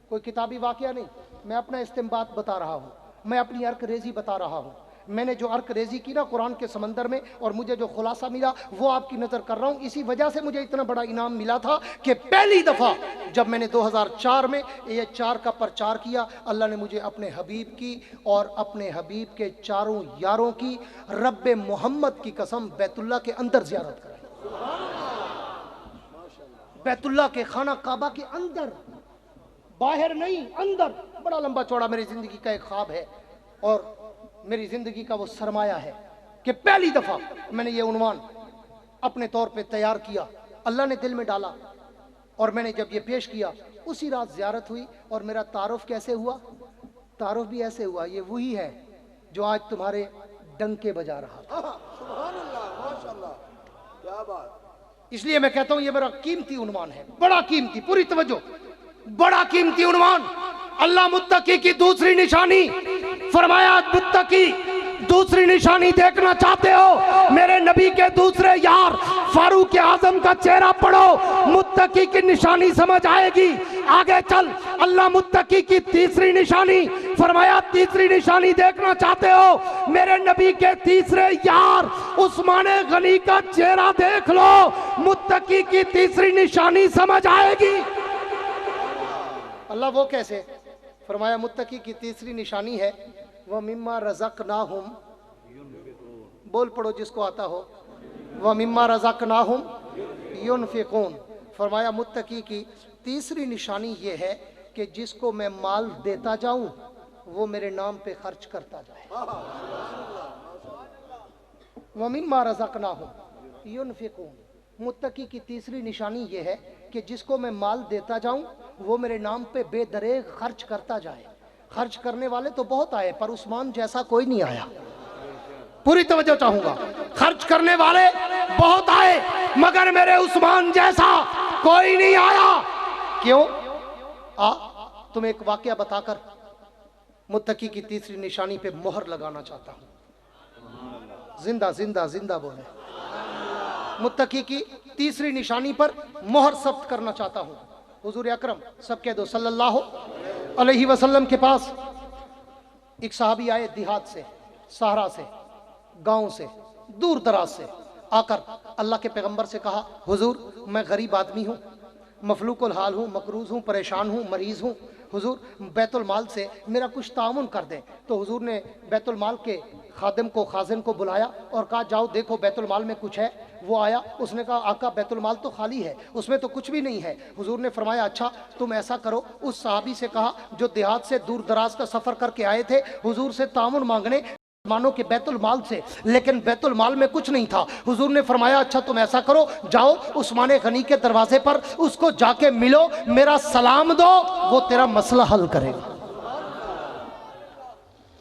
کوئی کتابی واقعہ نہیں. میں اپنا استنباط بتا رہا ہوں، میں اپنی عرق ریزی بتا رہا ہوں. میں نے جو عرق ریزی کی نا قرآن کے سمندر میں اور مجھے جو خلاصہ ملا وہ آپ کی نظر کر رہا ہوں. اسی وجہ سے مجھے اتنا بڑا انعام ملا تھا کہ پہلی دفعہ جب میں نے 2004 میں یہ 4 کا پرچار کیا، اللہ نے مجھے اپنے حبیب کی اور اپنے حبیب کے چاروں یاروں کی رب محمد کی قسم بیت اللہ کے اندر زیارت کرائی. بیت اللہ کے خانہ کعبہ کے اندر، باہر نہیں اندر. بڑا لمبا چوڑا میری زندگی کا ایک خواب ہے اور میری زندگی کا وہ سرمایہ ہے کہ پہلی دفعہ میں نے یہ عنوان اپنے طور پہ تیار کیا، اللہ نے دل میں ڈالا اور میں نے جب یہ پیش کیا اسی رات زیارت ہوئی. اور میرا تعارف کیسے ہوا؟ तारुफ भी ऐसे हुआ, ये वही है जो आज तुम्हारे डंके बजा रहा था। सुभान अल्लाह, माशाअल्लाह, क्या बात। इसलिए मैं कहता हूं ये मेरा कीमती उन्वान है, बड़ा कीमती, पूरी तवज्जो, बड़ा कीमती उन्वान। अल्लाह मुत्तकी की दूसरी निशानी फरमाया, मुत्तकी दूसरी निशानी देखना चाहते हो, मेरे नबी के दूसरे यार फारूक आजम का चेहरा पढ़ो, मुत्तकी की निशानी समझ आएगी। आगे चल, अल्लाह मुत्तकी की तीसरी निशानी फरमाया, तीसरी निशानी देखना चाहते हो, मेरे नबी के तीसरे यार उस्मान गनी का चेहरा देख लो, मुत्तकी की तीसरी निशानी समझ आएगी। अल्लाह वो कैसे? फरमाया मुत्तकी की तीसरी निशानी है वह मिम्मा रज़क़नाहुम, बोल पड़ो जिसको आता हो, वह मिम्मा रज़क़नाहुम युनफ़िक़ून। फरमाया मुत्तकी की तीसरी निशानी ये है कि जिसको मैं माल देता जाऊं वो मेरे नाम पे खर्च करता जाए। वह मिम्मा रज़क़नाहुम युनफ़िक़ून, मुत्तकी की तीसरी निशानी ये है कि जिसको मैं माल देता जाऊं वो मेरे नाम पे बेदरेग खर्च करता जाए। खर्च करने वाले तो बहुत आए पर उस्मान जैसा कोई नहीं आया। पूरी तवज्जो चाहूंगा, खर्च करने वाले बहुत आए मगर मेरे उस्मान जैसा कोई नहीं आया। क्यों? तुम एक वाकया बताकर मुत्तकी की तीसरी निशानी पे मोहर लगाना चाहता हूं। जिंदा जिंदा जिंदा बोले। मुत्तकी की तीसरी निशानी पर मोहर सब्त करना चाहता हूं। हुजूर अकरम सब कह दो सल्लल्लाहु अलैहि वसल्लम के पास एक सहाबी आए, देहात से, सहारा से, गांव से, दूर दराज से आकर अल्लाह के पैगंबर से कहा, हुजूर मैं गरीब आदमी हूँ, मफलूकुल हाल हूँ, मकरूज हूँ, परेशान हूँ, मरीज हूँ, हुजूर बैतुल माल से मेरा कुछ तामुन कर दें। तो हुजूर ने बैतुल माल के खादिम को, खाजिन को बुलाया और कहा जाओ देखो बैतुल माल में कुछ है। वो आया, उसने कहा आका बैतुल माल तो खाली है, उसमें तो कुछ भी नहीं है। हुजूर ने फरमाया अच्छा तुम ऐसा करो, उस सहाबी से कहा जो देहात से दूर दराज का सफ़र करके आए थे हुजूर से तामुन मांगने मानो कि बैतुल माल से, लेकिन बैतुल माल में कुछ नहीं था। हुजूर ने फरमाया अच्छा तुम ऐसा करो, जाओ उस्मान गनी के दरवाजे पर उसको जाके मिलो, मेरा सलाम दो, वो तेरा मसला हल करेगा।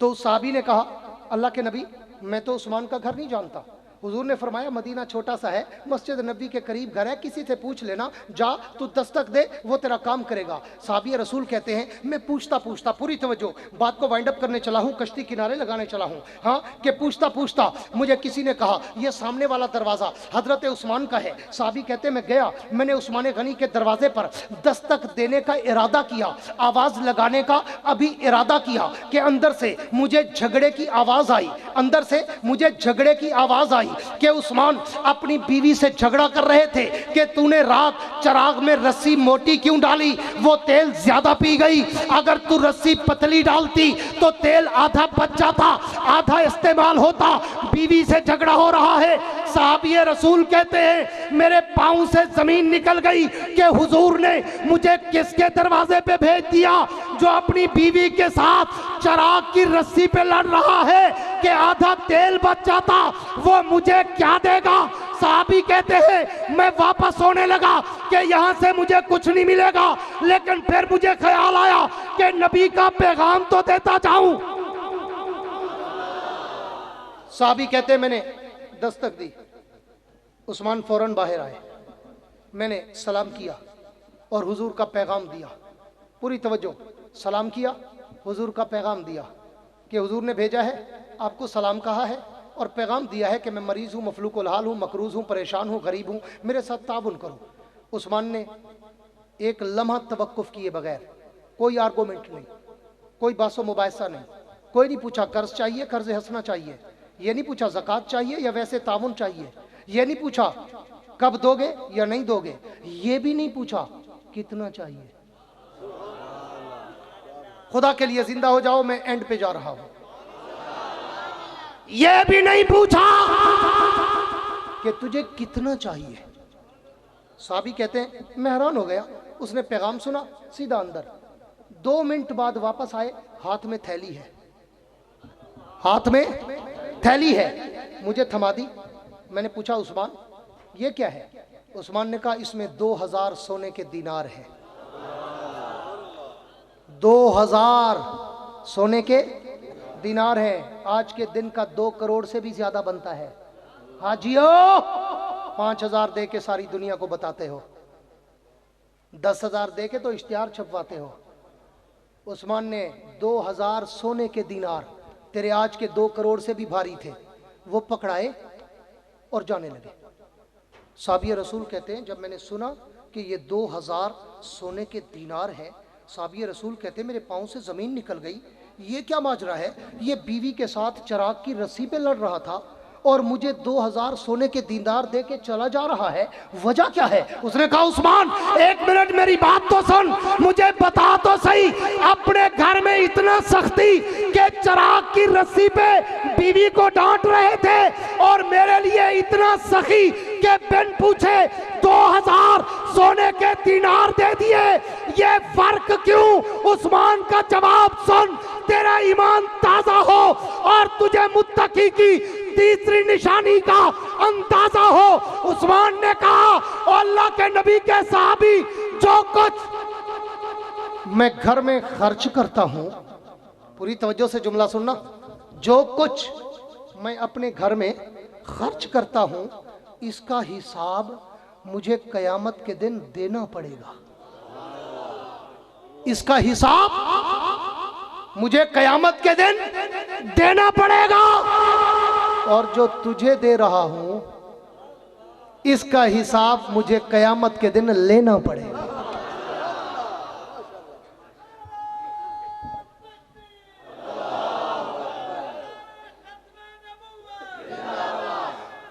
तो उस साहबी ने कहा अल्लाह के नबी मैं तो उस्मान का घर नहीं जानता। हुजूर ने फरमाया मदीना छोटा सा है, मस्जिद नबी के करीब घर है, किसी से पूछ लेना, जा तू दस्तक दे वो तेरा काम करेगा। साहबी रसूल कहते हैं मैं पूछता पूछता, पूरी तवज्जो बात को वाइंड अप करने चला हूँ, कश्ती किनारे लगाने चला हूँ, हाँ कि पूछता पूछता मुझे किसी ने कहा ये सामने वाला दरवाज़ा हजरत उस्मान का है। साहबी कहते मैं गया, मैंने उस्मान गनी के दरवाजे पर दस्तक देने का इरादा किया, आवाज़ लगाने का अभी इरादा किया कि अंदर से मुझे झगड़े की आवाज़ आई, अंदर से मुझे झगड़े की आवाज़ आई कि उस्मान अपनी बीवी से झगड़ा कर रहे थे कि तूने रात चराग में रस्सी मोटी क्यों डाली, वो तेल ज्यादा पी गई, अगर तू रस्सी पतली डालती तो तेल आधा बच जाता, आधा इस्तेमाल होता, बीवी से झगड़ा हो रहा है। साहबी रसूल कहते हैं मेरे पांव से जमीन निकल गई कि हुजूर ने मुझे किसके दरवाजे पे भेज दिया जो अपनी बीवी के साथ चराग की रस्सी पे लड़ रहा है कि आधा तेल बच जाता, वो मुझे क्या देगा। साहबी कहते हैं मैं वापस होने लगा कि यहाँ से मुझे कुछ नहीं मिलेगा, लेकिन फिर मुझे ख्याल आया कि नबी का पैगाम तो देता जाऊं। साहबी कहते मैंने दस्तक दी, उस्मान फौरन बाहर आए, मैंने सलाम किया और हुजूर का पैगाम दिया। पूरी तवज्जो, सलाम किया, हुजूर का पैगाम दिया कि हुजूर ने भेजा है, आपको सलाम कहा है और पैगाम दिया है कि मैं मरीज़ हूँ, मफलूकुल हाल हूँ, मकरूज़ हूँ, परेशान हूँ, गरीब हूँ, मेरे साथ ताबुन करो। उस्मान ने एक लम्हा तवक्कुफ किए बगैर, कोई आर्गूमेंट नहीं, कोई बासो मुबाहिसा नहीं, कोई नहीं पूछा कर्ज चाहिए, कर्ज हंसना चाहिए, ये नहीं पूछा ज़कात चाहिए या वैसे तामुन चाहिए, ये नहीं पूछा कब दोगे या नहीं दोगे, ये भी नहीं पूछा कितना चाहिए। खुदा के लिए जिंदा हो जाओ, मैं एंड पे जा रहा हूं। ये भी नहीं पूछा कि तुझे कितना चाहिए। साहबी कहते हैं मैं हैरान हो गया, उसने पैगाम सुना, सीधा अंदर। 2 मिनट बाद वापस आए, हाथ में थैली है, हाथ में थैली है, मुझे थमा दी। मैंने पूछा उस्मान ये क्या है? उस्मान ने कहा इसमें 2000 सोने के दीनार है। 2000 सोने के दीनार है। आज के दिन का 2 करोड़ से भी ज्यादा बनता है। हाजियो 5,000 दे के सारी दुनिया को बताते हो, 10,000 दे के तो इश्तिहार छपवाते हो। उस्मान ने 2,000 सोने के दीनार, तेरे आज के 2 करोड़ से भी भारी थे, वो पकड़ाए और जाने लगे। साहबी रसूल कहते हैं, जब मैंने सुना कि ये 2,000 सोने के दीनार हैं, साहबी रसूल कहते हैं मेरे पाँव से ज़मीन निकल गई। ये क्या माजरा है? ये बीवी के साथ चराग की रस्सी पे लड़ रहा था और मुझे 2,000 सोने के दीनार दे के चला जा रहा है, वजह क्या है? उसने कहा उस्मान 1 मिनट मेरी बात तो सुन, मुझे बता तो सही, अपने घर में इतना सख्ती कि चराग की रस्सी पे बीवी को डांट रहे थे और मेरे लिए इतना सखी कि बिन पूछे 2,000 सोने के दीनार दे दिए, ये फर्क क्यों? उस्मान का जवाब सुन, तेरा ईमान ताजा हो और तुझे मुत्तकी की तीसरी निशानी का अंदाजा हो। उस्मान ने कहा ओ अल्लाह के नबी के साहबी, जो कुछ मैं घर में खर्च करता हूं, पूरी तवज्जो से जुमला सुनना, जो कुछ मैं अपने घर में खर्च करता हूं इसका हिसाब मुझे कयामत के दिन देना पड़ेगा। इसका हिसाब मुझे कयामत के दिन देना पड़ेगा। और जो तुझे दे रहा हूं इसका हिसाब मुझे कयामत के दिन लेना पड़ेगा।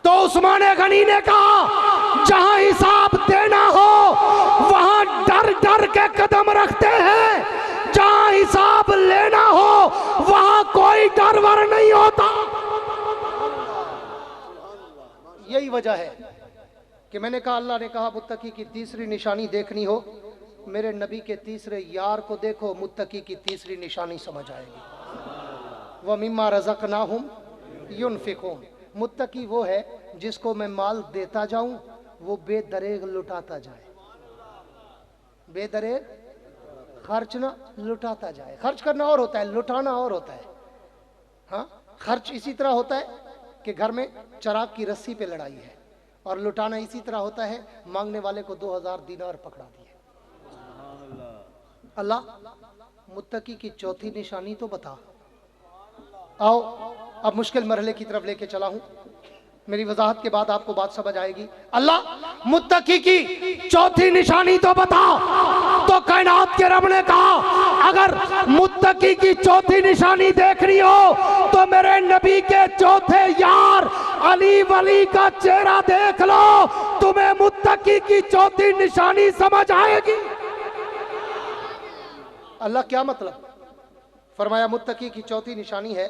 तो उस्मान गनी ने कहा जहां हिसाब देना हो वहां डर डर के कदम रखते हैं, जहां हिसाब लेना हो वहां कोई डर वर नहीं होता। यही वजह है कि मैंने कहा, अल्लाह ने कहा मुत्तकी की तीसरी निशानी देखनी हो, मेरे नबी के तीसरे यार को देखो, मुत्तकी की तीसरी निशानी समझ आएगी। व मिम्मा रज़क़नाहुम युनफ़िक़ून, मुत्तकी वो है जिसको मैं माल देता जाऊं वो बेदरेग लुटाता जाए, बेदरेग खर्च ना लुटाता जाए। खर्च करना और होता है, लुटाना और होता है। हाँ, खर्च इसी तरह होता है कि घर में चराग की रस्सी पे लड़ाई है, और लुटाना इसी तरह होता है मांगने वाले को 2,000 दीनार पकड़ा दिए। अल्लाह मुत्तकी की चौथी निशानी तो बता। आओ अब मुश्किल मरहले की तरफ लेके चला हूं, मेरी वजाहत के बाद आपको बात समझ आएगी। अल्लाह मुत्तकी की चौथी निशानी तो बता। तो कायनात के रब ने कहा अगर मुत्तकी की चौथी निशानी देखनी हो तो मेरे नबी के चौथे यार अली वली का चेहरा देख लो, तुम्हें मुत्तकी की चौथी निशानी समझ आएगी। अल्लाह क्या मतलब? फरमाया मुत्तकी की चौथी निशानी है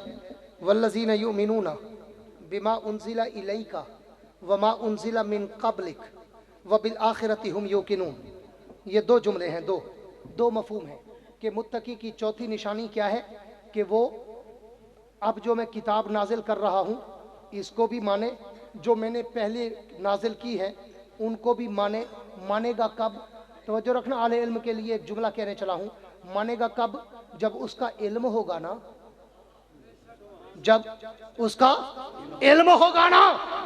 वल्लज़ीना युमिनूना बिमा उन्ज़िला इलैका वमा उन्ज़िला मिन क़ब्लिक व बिल आखिरति हुम युक़िनून। ये 2 जुमले हैं, दो मफ़हूम हैं कि मुत्तकी की चौथी निशानी क्या है कि वो अब जो मैं किताब नाजिल कर रहा हूँ इसको भी माने, जो मैंने पहले नाजिल की है उनको भी माने। मानेगा कब? तवज्जो रखना, आले इल्म के लिए एक जुमला कहने चला हूँ। मानेगा कब? जब उसका इल्म होगा ना, जब उसका इल्म होगा ना।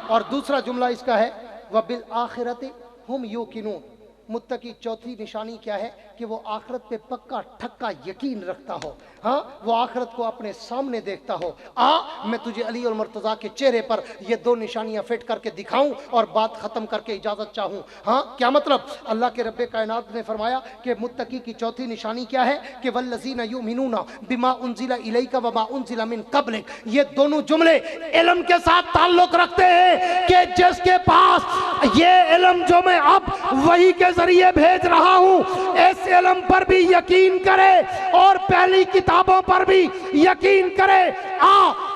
और दूसरा जुमला इसका है व बिल आखिरति हुम युक़िनून। मुत्तकी चौथी निशानी क्या है कि वो आखिरत पे पक्का ठक्का यकीन रखता हो। हाँ, वो आखिरत को अपने सामने देखता हो। मैं तुझे अली और मुर्तज़ा के चेहरे पर ये 2 निशानियां फिट करके दिखाऊं और बात खत्म करके इजाजत चाहूं। हाँ, क्या मतलब? अल्लाह के रब्बे कायनात ने फरमाया कि मुत्तकी की चौथी निशानी क्या है कि वल्लज़ीना युमिनूना बिमा उन्ज़िला इलैका वमा उन्ज़िला मिन क़ब्लिक। ये दोनों जुमले इल्म के साथ ताल्लुक रखते हैं कि जिसके पास ये इल्म जो मैं अब वही के जरिए भेज रहा हूं, इस इल्म पर भी यकीन करे और पहली किताबों पर भी यकीन करे।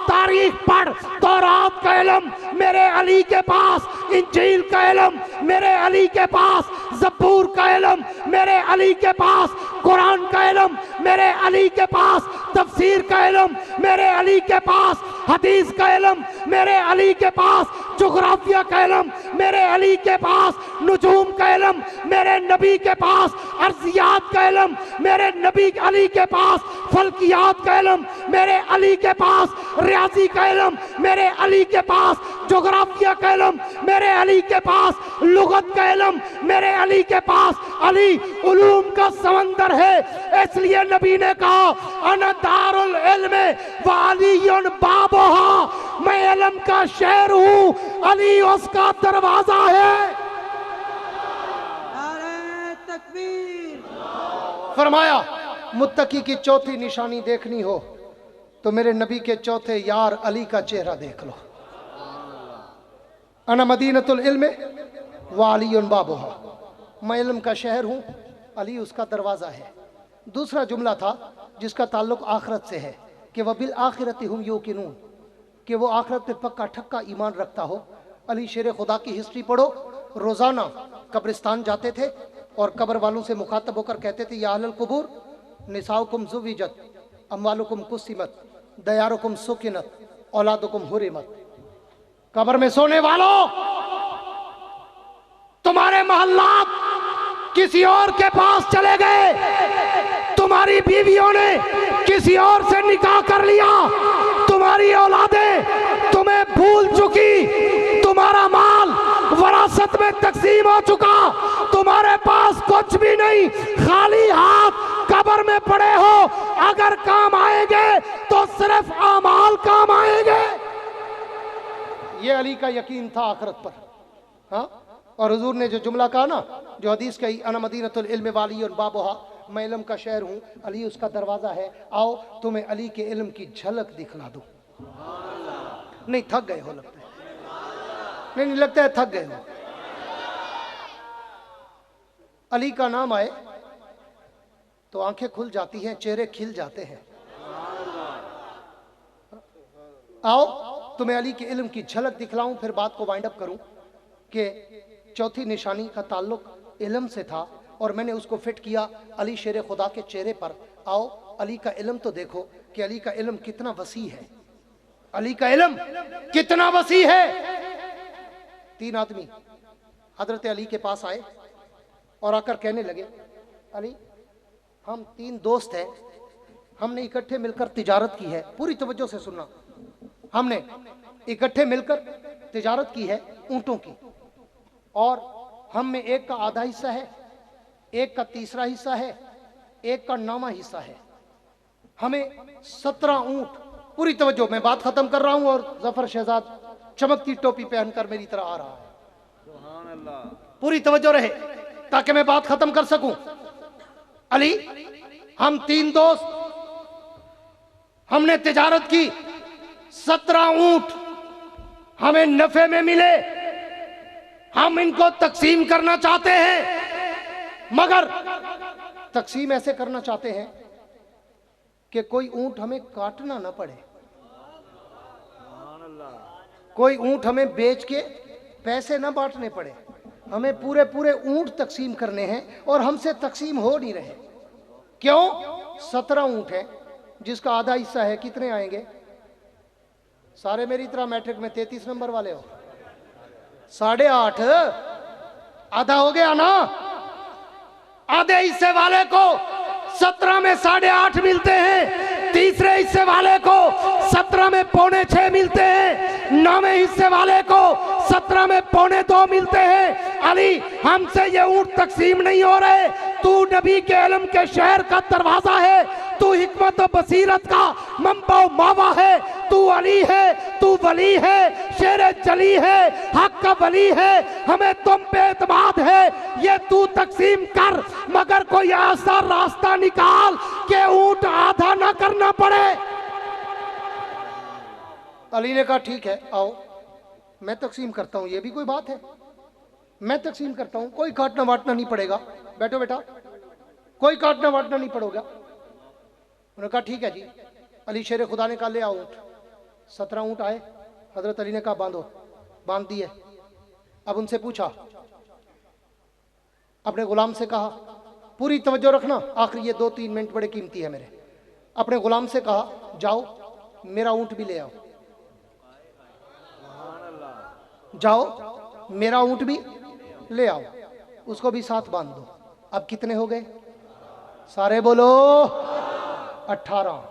तारीख पढ़, तौरात का इल्म मेरे अली के पास, इंजील का इल्म मेरे अली के पास, ज़बूर का इल्म मेरे अली के पास, कुरान का इल्म मेरे अली के पास, तफसीर का इल्म मेरे अली के पास, حدیث کا علم میرے علی کے پاس، جغرافیہ کا علم میرے علی کے پاس، نجوم کا علم میرے نبی کے پاس، ارضیات کا علم میرے نبی علی کے پاس، فلکیات کا علم میرے علی کے پاس، ریاضی کا علم میرے علی کے پاس، جغرافیہ کا علم میرے علی کے پاس، لغت کا علم میرے علی کے پاس۔ علی علوم کا سمندر ہے، اس لیے نبی نے کہا انا دار العلم وعلی بابها، میں علم کا شہر ہوں، علی اس کا دروازہ ہے۔ نعرہ تکبیر۔ فرمایا متقی کی چوتھی نشانی دیکھنی ہو تو میرے نبی کے چوتھے یار علی کا چہرہ دیکھ لو۔ انا مدینۃ العلم وعلی بابها، میں علم کا شہر ہوں، علی اس کا دروازہ ہے۔ دوسرا جملہ تھا جس کا تعلق آخرت سے ہے کہ وَبِالْآخِرَةِ هُمْ يُوقِنُونَ، کہ وہ آخرت پہ پکا ٹھکا ایمان رکھتا ہو۔ علی شیر خدا کی ہسٹری پڑھو، روزانہ قبرستان جاتے تھے اور قبر والوں سے مخاطب ہو کر کہتے تھے یا اہل القبور نساؤکم زوجت، اموالکم قسمت، دیارکم سکنت، اولادکم حرمت۔ قبر میں سونے والوں، تمہارے محلات کسی اور کے پاس چلے گئے، تمہاری بیویوں نے کسی اور سے نکاح کر لیا، تمہاری اولادیں تمہیں بھول چکی، تمہارا مال وراثت میں تقسیم ہو چکا، تمہارے پاس کچھ بھی نہیں، خالی ہاتھ قبر میں پڑے ہو۔ اگر کام آئیں گے تو صرف اعمال کام آئیں گے۔ یہ علی کا یقین تھا آخرت پر، ہاں۔ اور حضور نے جو جملہ کہا نا، جو حدیث کہی انا مدینۃ العلم وعلی بابها، میں علم کا شہر ہوں، علی اس کا دروازہ ہے، آؤ تمہیں علی کے علم کی جھلک دکھلا دوں۔ نہیں تھک گئے ہو لگتا ہے، نہیں لگتا ہے تھک گئے ہو۔ علی کا نام آئے تو آنکھیں کھل جاتی ہیں، چہرے کھل جاتے ہیں۔ آؤ تمہیں علی کے علم کی جھلک دکھلاؤں، پھر بات کو وائنڈ اپ کروں کہ چوتھی نشانی کا تعلق علم سے تھا اور میں نے اس کو فٹ کیا علی شیر خدا کے چہرے پر۔ آؤ علی کا علم تو دیکھو کہ علی کا علم کتنا وسیع ہے، علی کا علم کتنا وسیع ہے۔ تین آدمی حضرت علی کے پاس آئے اور آ کر کہنے لگے علی ہم تین دوست ہیں، ہم نے اکٹھے مل کر تجارت کی ہے، پوری توجہ سے سننا، ہم نے اکٹھے مل کر تجارت کی ہے اونٹوں کی، اور ہم میں ایک کا آدھا حصہ ہے، ایک کا تیسرا حصہ ہے، ایک کا 9واں حصہ ہے، ہمیں 17 اونٹ، پوری توجہ میں بات ختم کر رہا ہوں اور ظفر شہزاد چمکتی ٹوپی پہن کر میری طرح آ رہا ہے، سبحان اللہ، پوری توجہ رہے تاکہ میں بات ختم کر سکوں۔ علی ہم تین دوست، ہم نے تجارت کی، 17 اونٹ ہمیں نفع میں ملے، ہم ان کو تقسیم کرنا چاہتے ہیں، مگر تقسیم ایسے کرنا چاہتے ہیں کہ کوئی اونٹ ہمیں کاٹنا نہ پڑے، کوئی اونٹ ہمیں بیچ کے پیسے نہ بانٹنے پڑے، ہمیں پورے پورے اونٹ تقسیم کرنے ہیں اور ہم سے تقسیم ہو نہیں رہے۔ کیوں؟ 17 اونٹ ہیں، جس کا آدھا حصہ ہے، کتنے آئیں گے؟ سارے میری طرح میٹرک میں 33 نمبر والے ہو، 8.5 آدھا ہو گیا نا۔ آدھے حصے والے کو 17 میں 8.5 ملتے ہیں، تیسرے حصے والے کو 17 میں 5.25 ملتے ہیں، 9ویں حصے والے کو 17 میں 2.25 ملتے ہیں۔ علی ہم سے یہ اونٹ تقسیم نہیں ہو رہے، تو نبی کے علم کے شہر کا دروازہ ہے، تو حکمت و بصیرت کا منبع و ماوا ہے، تو علی ہے، تو ولی ہے، شیر جلی ہے، حق کا ولی ہے، ہمیں تم پہ اعتماد ہے، یہ تو تقسیم کر، مگر کوئی ایسا راستہ نکال کہ اونٹ آدھا نہ کرنا پڑے۔ علی نے کہا ٹھیک ہے، آؤ میں تقسیم کرتا ہوں، یہ بھی کوئی بات ہے، میں تقسیم کرتا ہوں، کوئی کاٹنا واٹنا نہیں پڑے گا، بیٹھو بیٹا، کوئی کاٹنا واٹنا نہیں پڑے گا۔ انہوں نے کہا ٹھیک ہے جی۔ علی شیر خدا نے کہا لے آؤ اونٹ، 17 اونٹ آئے، حضرت علی نے کہا باندھو، باندھ دیے۔ اب ان سے پوچھا، اپنے غلام سے کہا، پوری توجہ رکھنا، آخری یہ 2-3 منٹ بڑے قیمتی ہے میرے، اپنے غلام سے کہا جاؤ میرا اونٹ بھی لے آؤ، जाओ मेरा ऊंट भी ले आओ, उसको भी साथ बांध दो। अब कितने हो गए? सारे बोलो 18।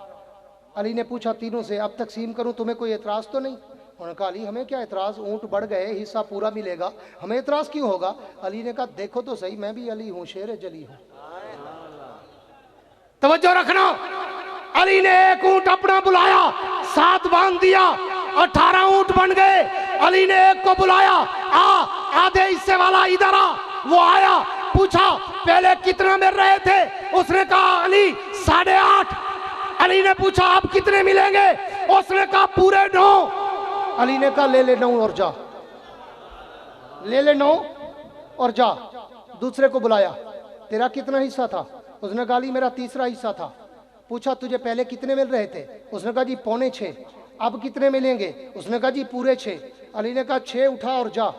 अली ने पूछा तीनों से, अब तकसीम करूं, तुम्हें कोई एतराज तो नहीं? उन्होंने कहा अली हमें क्या एतराज, ऊंट बढ़ गए, हिस्सा पूरा मिलेगा, हमें एतराज क्यों होगा? अली ने कहा देखो तो सही, मैं भी अली हूं, शेर जली हूं। तवज्जो रखना, अली ने एक ऊंट अपना बुलाया, साथ बांध दिया, 18 ऊंट बन गए। अली ने एक को बुलाया, आधे हिस्से वाला इधर आ। वो आया, पूछा पहले कितना मिल रहे थे? उसने कहा अली 8.5। अली ने पूछा अब कितने मिलेंगे? उसने कहा पूरे 9। अली ने कहा ले ले 9 और जा, ले ले 9 और जा। दूसरे को बुलाया, तेरा कितना हिस्सा था? उसने कहा अली मेरा तीसरा हिस्सा था। पूछा तुझे पहले कितने मिल रहे थे? उसने कहा जी 5.25। अब कितने मिलेंगे? उसने कहा जी पूरे 6। अली ने कहा 6 उठा और जा।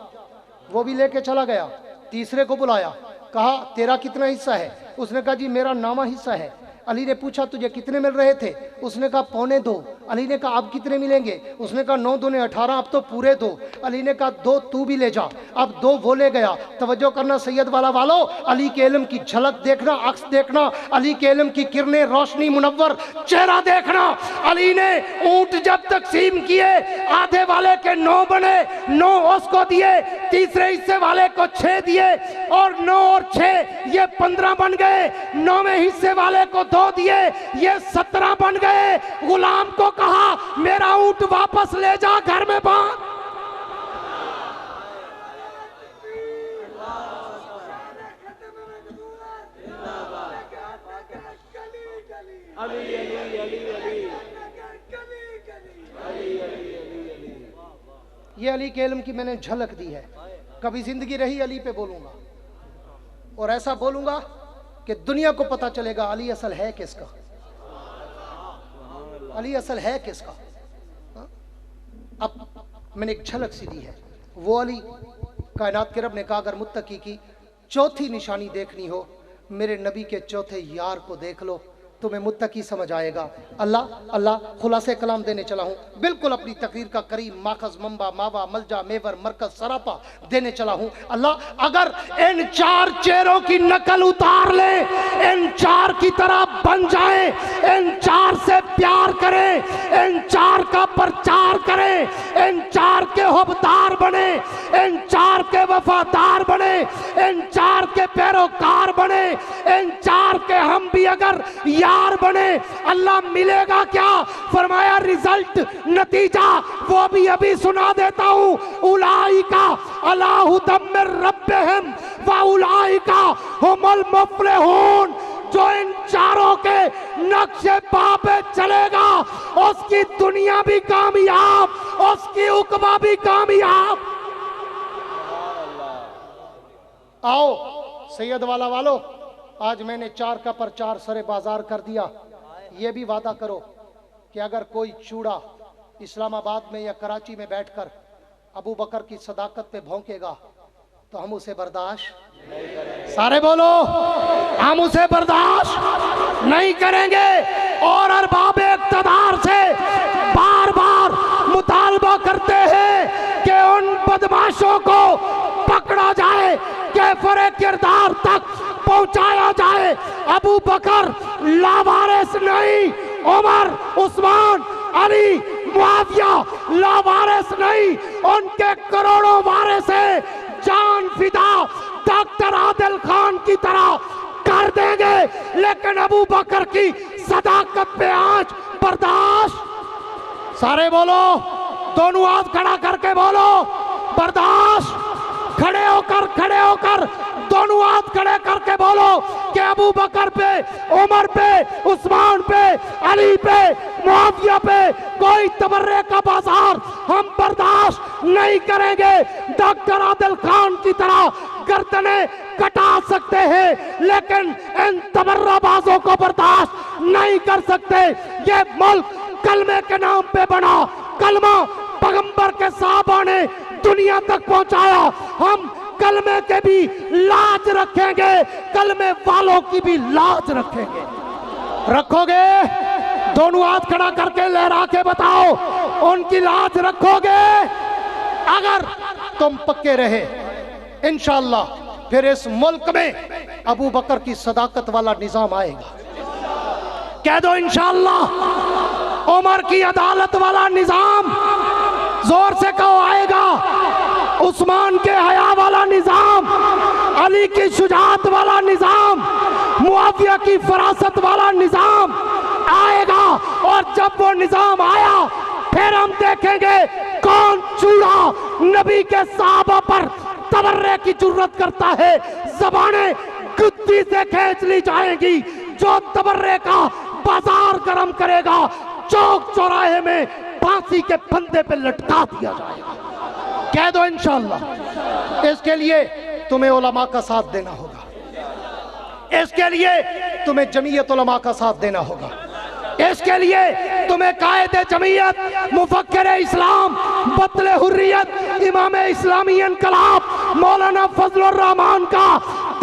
वो भी लेके चला गया। तीसरे को बुलाया, कहा तेरा कितना हिस्सा है? उसने कहा जी मेरा 9वां हिस्सा है। अली ने पूछा तुझे कितने मिल रहे थे? उसने कहा 2.25। अली ने कहा अब कितने मिलेंगे? उसने कहा 9 दूने 18, अब तो पूरे 2। अली ने कहा 2 तू भी ले जा। अब 2 वो ले गया। तवज्जो करना सैयद वालों, अली के इल्म की झलक देखना, अक्स देखना, अली के इल्म की किरणें, रोशनी, मुनव्वर चेहरा देखना। अली ने ऊंट जब तकसीम किए, आधे वाले के 9 बने, 9 उसको दिए, तीसरे हिस्से वाले को 6 दिए, और 9 और 6 ये 15 बन गए। 9वें हिस्से वाले को 2 दिए, ये 17 बन गए। गुलाम को कहा मेरा ऊंट वापस ले जा, घर में बांध। ये अली के इल्म की मैंने झलक दी है। कभी जिंदगी रही अली पे बोलूंगा, और ऐसा बोलूंगा कि दुनिया को पता चलेगा अली असल है किसका, अली असल है किसका। अब मैंने एक झलक सी दी है। वो अली, कायनात के रब ने कहा अगर मुत्तकी की चौथी निशानी देखनी हो, मेरे नबी के चौथे यार को देख लो, तुम्हें मुत्तकी समझ आएगा। अल्लाह अल्लाह खुलासे कलाम देने चला हूँ, बिल्कुल अपनी तकरीर का करीम, माखज, मंबा, मावा, मलजा, मेवर, मरकज, सरापा देने चला हूँ। अल्लाह अगर इन 4 चेहरों की नकल उतार ले, इन 4 की तरह बन जाए, इन 4 से प्यार करें, इन 4 का प्रचार करें, इन 4 के हुबदार बने, इन 4 के वफादार बने, इन 4 के पैरोकार बने, इन 4 के हम भी अगर यार बने, अल्लाह मिलेगा क्या? फरमाया रिजल्ट, नतीजा वो भी अभी सुना देता हूं। उलाइका अला हुदम मिर रब्बिहिम व उलाइका हुमुल मुफलिहून। जो इन 4 के नक्शे पा पे चलेगा, उसकी दुनिया भी कामयाब, उसकी उकबा भी कामयाब। आओ सैयद वालों, आज मैंने 4 का प्रचार सरे बाजार कर दिया। ये भी वादा करो कि अगर कोई चूड़ा इस्लामाबाद में या कराची में बैठकर अबू बकर की सदाकत पे भौंकेगा तो हम उसे बर्दाश्त नहीं करेंगे। सारे बोलो, हम उसे बर्दाश्त नहीं करेंगे। और अरबाब इक़्तिदार से बार बार मुतालबा करते हैं कि उन बदमाशों को पकड़ा जाए, कैफरे किरदार तक पहुंचाया जाए। अबू बकर लावारिस नहीं, उमर, उस्मान, अली, मुआविया लावारिस नहीं, उनके करोड़ों वारिस हैं। जान फिदा डॉक्टर आदिल खान की तरह कर देंगे, लेकिन अबू बकर की सदाकत पे आज बर्दाश्त। सारे बोलो, दोनों हाथ खड़ा करके बोलो बर्दाश्त। खड़े होकर दोनों हाथ खड़े करके बोलो कि अबू बकर पे, उमर पे, उस्मान पे, अली पे, मुआविया पे कोई तबर्रे का बाजार हम बर्दाश्त नहीं करेंगे। डॉक्टर आदिल खान की तरह गर्दने कटा सकते हैं, लेकिन इन तबर्राबाजों को बर्दाश्त नहीं कर सकते। ये मुल्क कलमे के नाम पे बना, कलमा पैगंबर के साहबा ने दुनिया तक पहुंचाया। हम कलमे के भी लाज रखेंगे, कलमे वालों की भी लाज रखेंगे। रखोगे? दोनों हाथ खड़ा करके लहरा के बताओ, उनकी लाज रखोगे? अगर तुम पक्के रहे, इंशाअल्लाह फिर इस मुल्क में अबू बकर की सदाकत वाला निजाम आएगा। कह दो इंशाअल्लाह उमर की अदालत वाला निजाम, जोर से कहो आएगा। उस्मान के हया वाला निजाम, अली की शुजाअत वाला निजाम, मुआविया की फरासत वाला निजाम आएगा। और जब वो निजाम आया फिर हम देखेंगे कौन चूड़ा नबी के सहाबा पर तबर्रे की जुर्रत करता है। ज़बानें गुद्दी से खींच ली जाएंगी, जो तबर्रे का बाजार गरम करेगा चौक चौराहे में फांसी के फंदे पे लटका दिया जाएगा। कह दो इंशाअल्लाह। इसके लिए तुम्हें उलमा का साथ देना होगा, इसके लिए तुम्हें जमीयत उलमा का साथ देना होगा, इसके लिए तुम्हें कायदे जमीयत, मुफक्किर इस्लाम, बतले हुर्रियत, इमाम इस्लामी इनकलाब मौलाना फजलुर रहमान का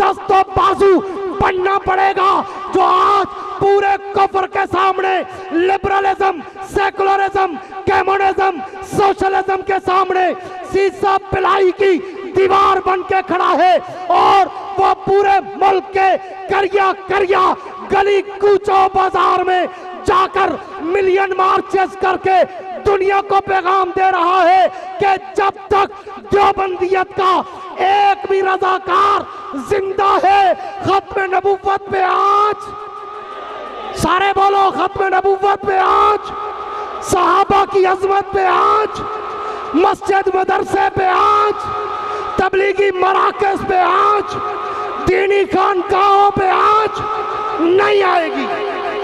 दस्तो बाजू बनना पड़ेगा, जो आज पूरे कुफ्र के सामने, लिबरलिज्म, सेकुलरिज्म, कम्युनिज्म, सोशलिज्म के सामने सीसा पिलाई की दीवार बन के खड़ा है। और वो पूरे मुल्क के करिया करिया गली कूचो बाजार में जाकर मिलियन मार्चेस करके दुनिया को पैगाम दे रहा है कि जब तक देवबंदियत का एक भी रज़ाकार जिंदा है, खत्म नबूवत पे आज, सारे बोलो खत्म नबूवत पे आज, सहाबा की अजमत पे आज, मस्जिद मदरसे पे आज, तबलीगी मराकज़ पे आज, दीनी खानकाहों पे आज नहीं आएगी।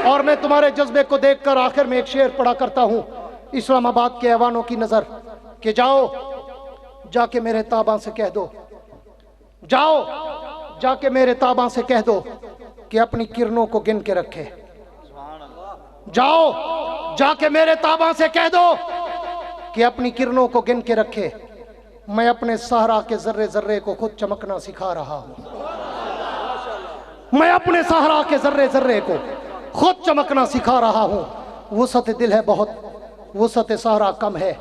और मैं तुम्हारे जज्बे को देखकर आखिर में एक शेर पढ़ा करता हूँ इस्लामाबाद के ऐवानों की नजर, कि जाओ जाके मेरे ताबा से कह दो, जाओ जाके मेरे ताबा से कह दो कि अपनी किरणों को गिन के रखे। जाओ जाके मेरे ताबा से कह दो कि अपनी किरणों को गिन के रखे। मैं अपने सहरा के जर्रे जर्रे को खुद चमकना सिखा रहा हूं, मैं अपने सहरा के जर्रे जर्रे को खुद चमकना सिखा रहा हूं। वुसअत दिल है बहुत, वुसअत सहरा कम है,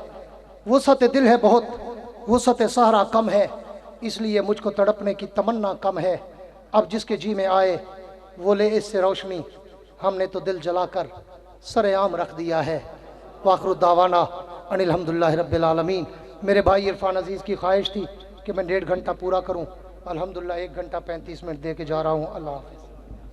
वुसअत दिल है बहुत, वुसअत सहरा कम है, इसलिए मुझको तड़पने की तमन्ना कम है। अब जिसके जी में आए वो ले इससे रोशनी, हमने तो दिल जलाकर सरेआम रख दिया है। वाखिरु दावाना अनिल हम्दुलिल्लाह रब्बिल आलमीन। मेरे भाई इरफान अजीज़ की ख्वाहिश थी कि मैं 1.5 घंटा पूरा करूं, अल्हम्दुलिल्लाह 1 घंटा 35 मिनट दे के जा रहा हूं। अल्लाह हाफ़िज़।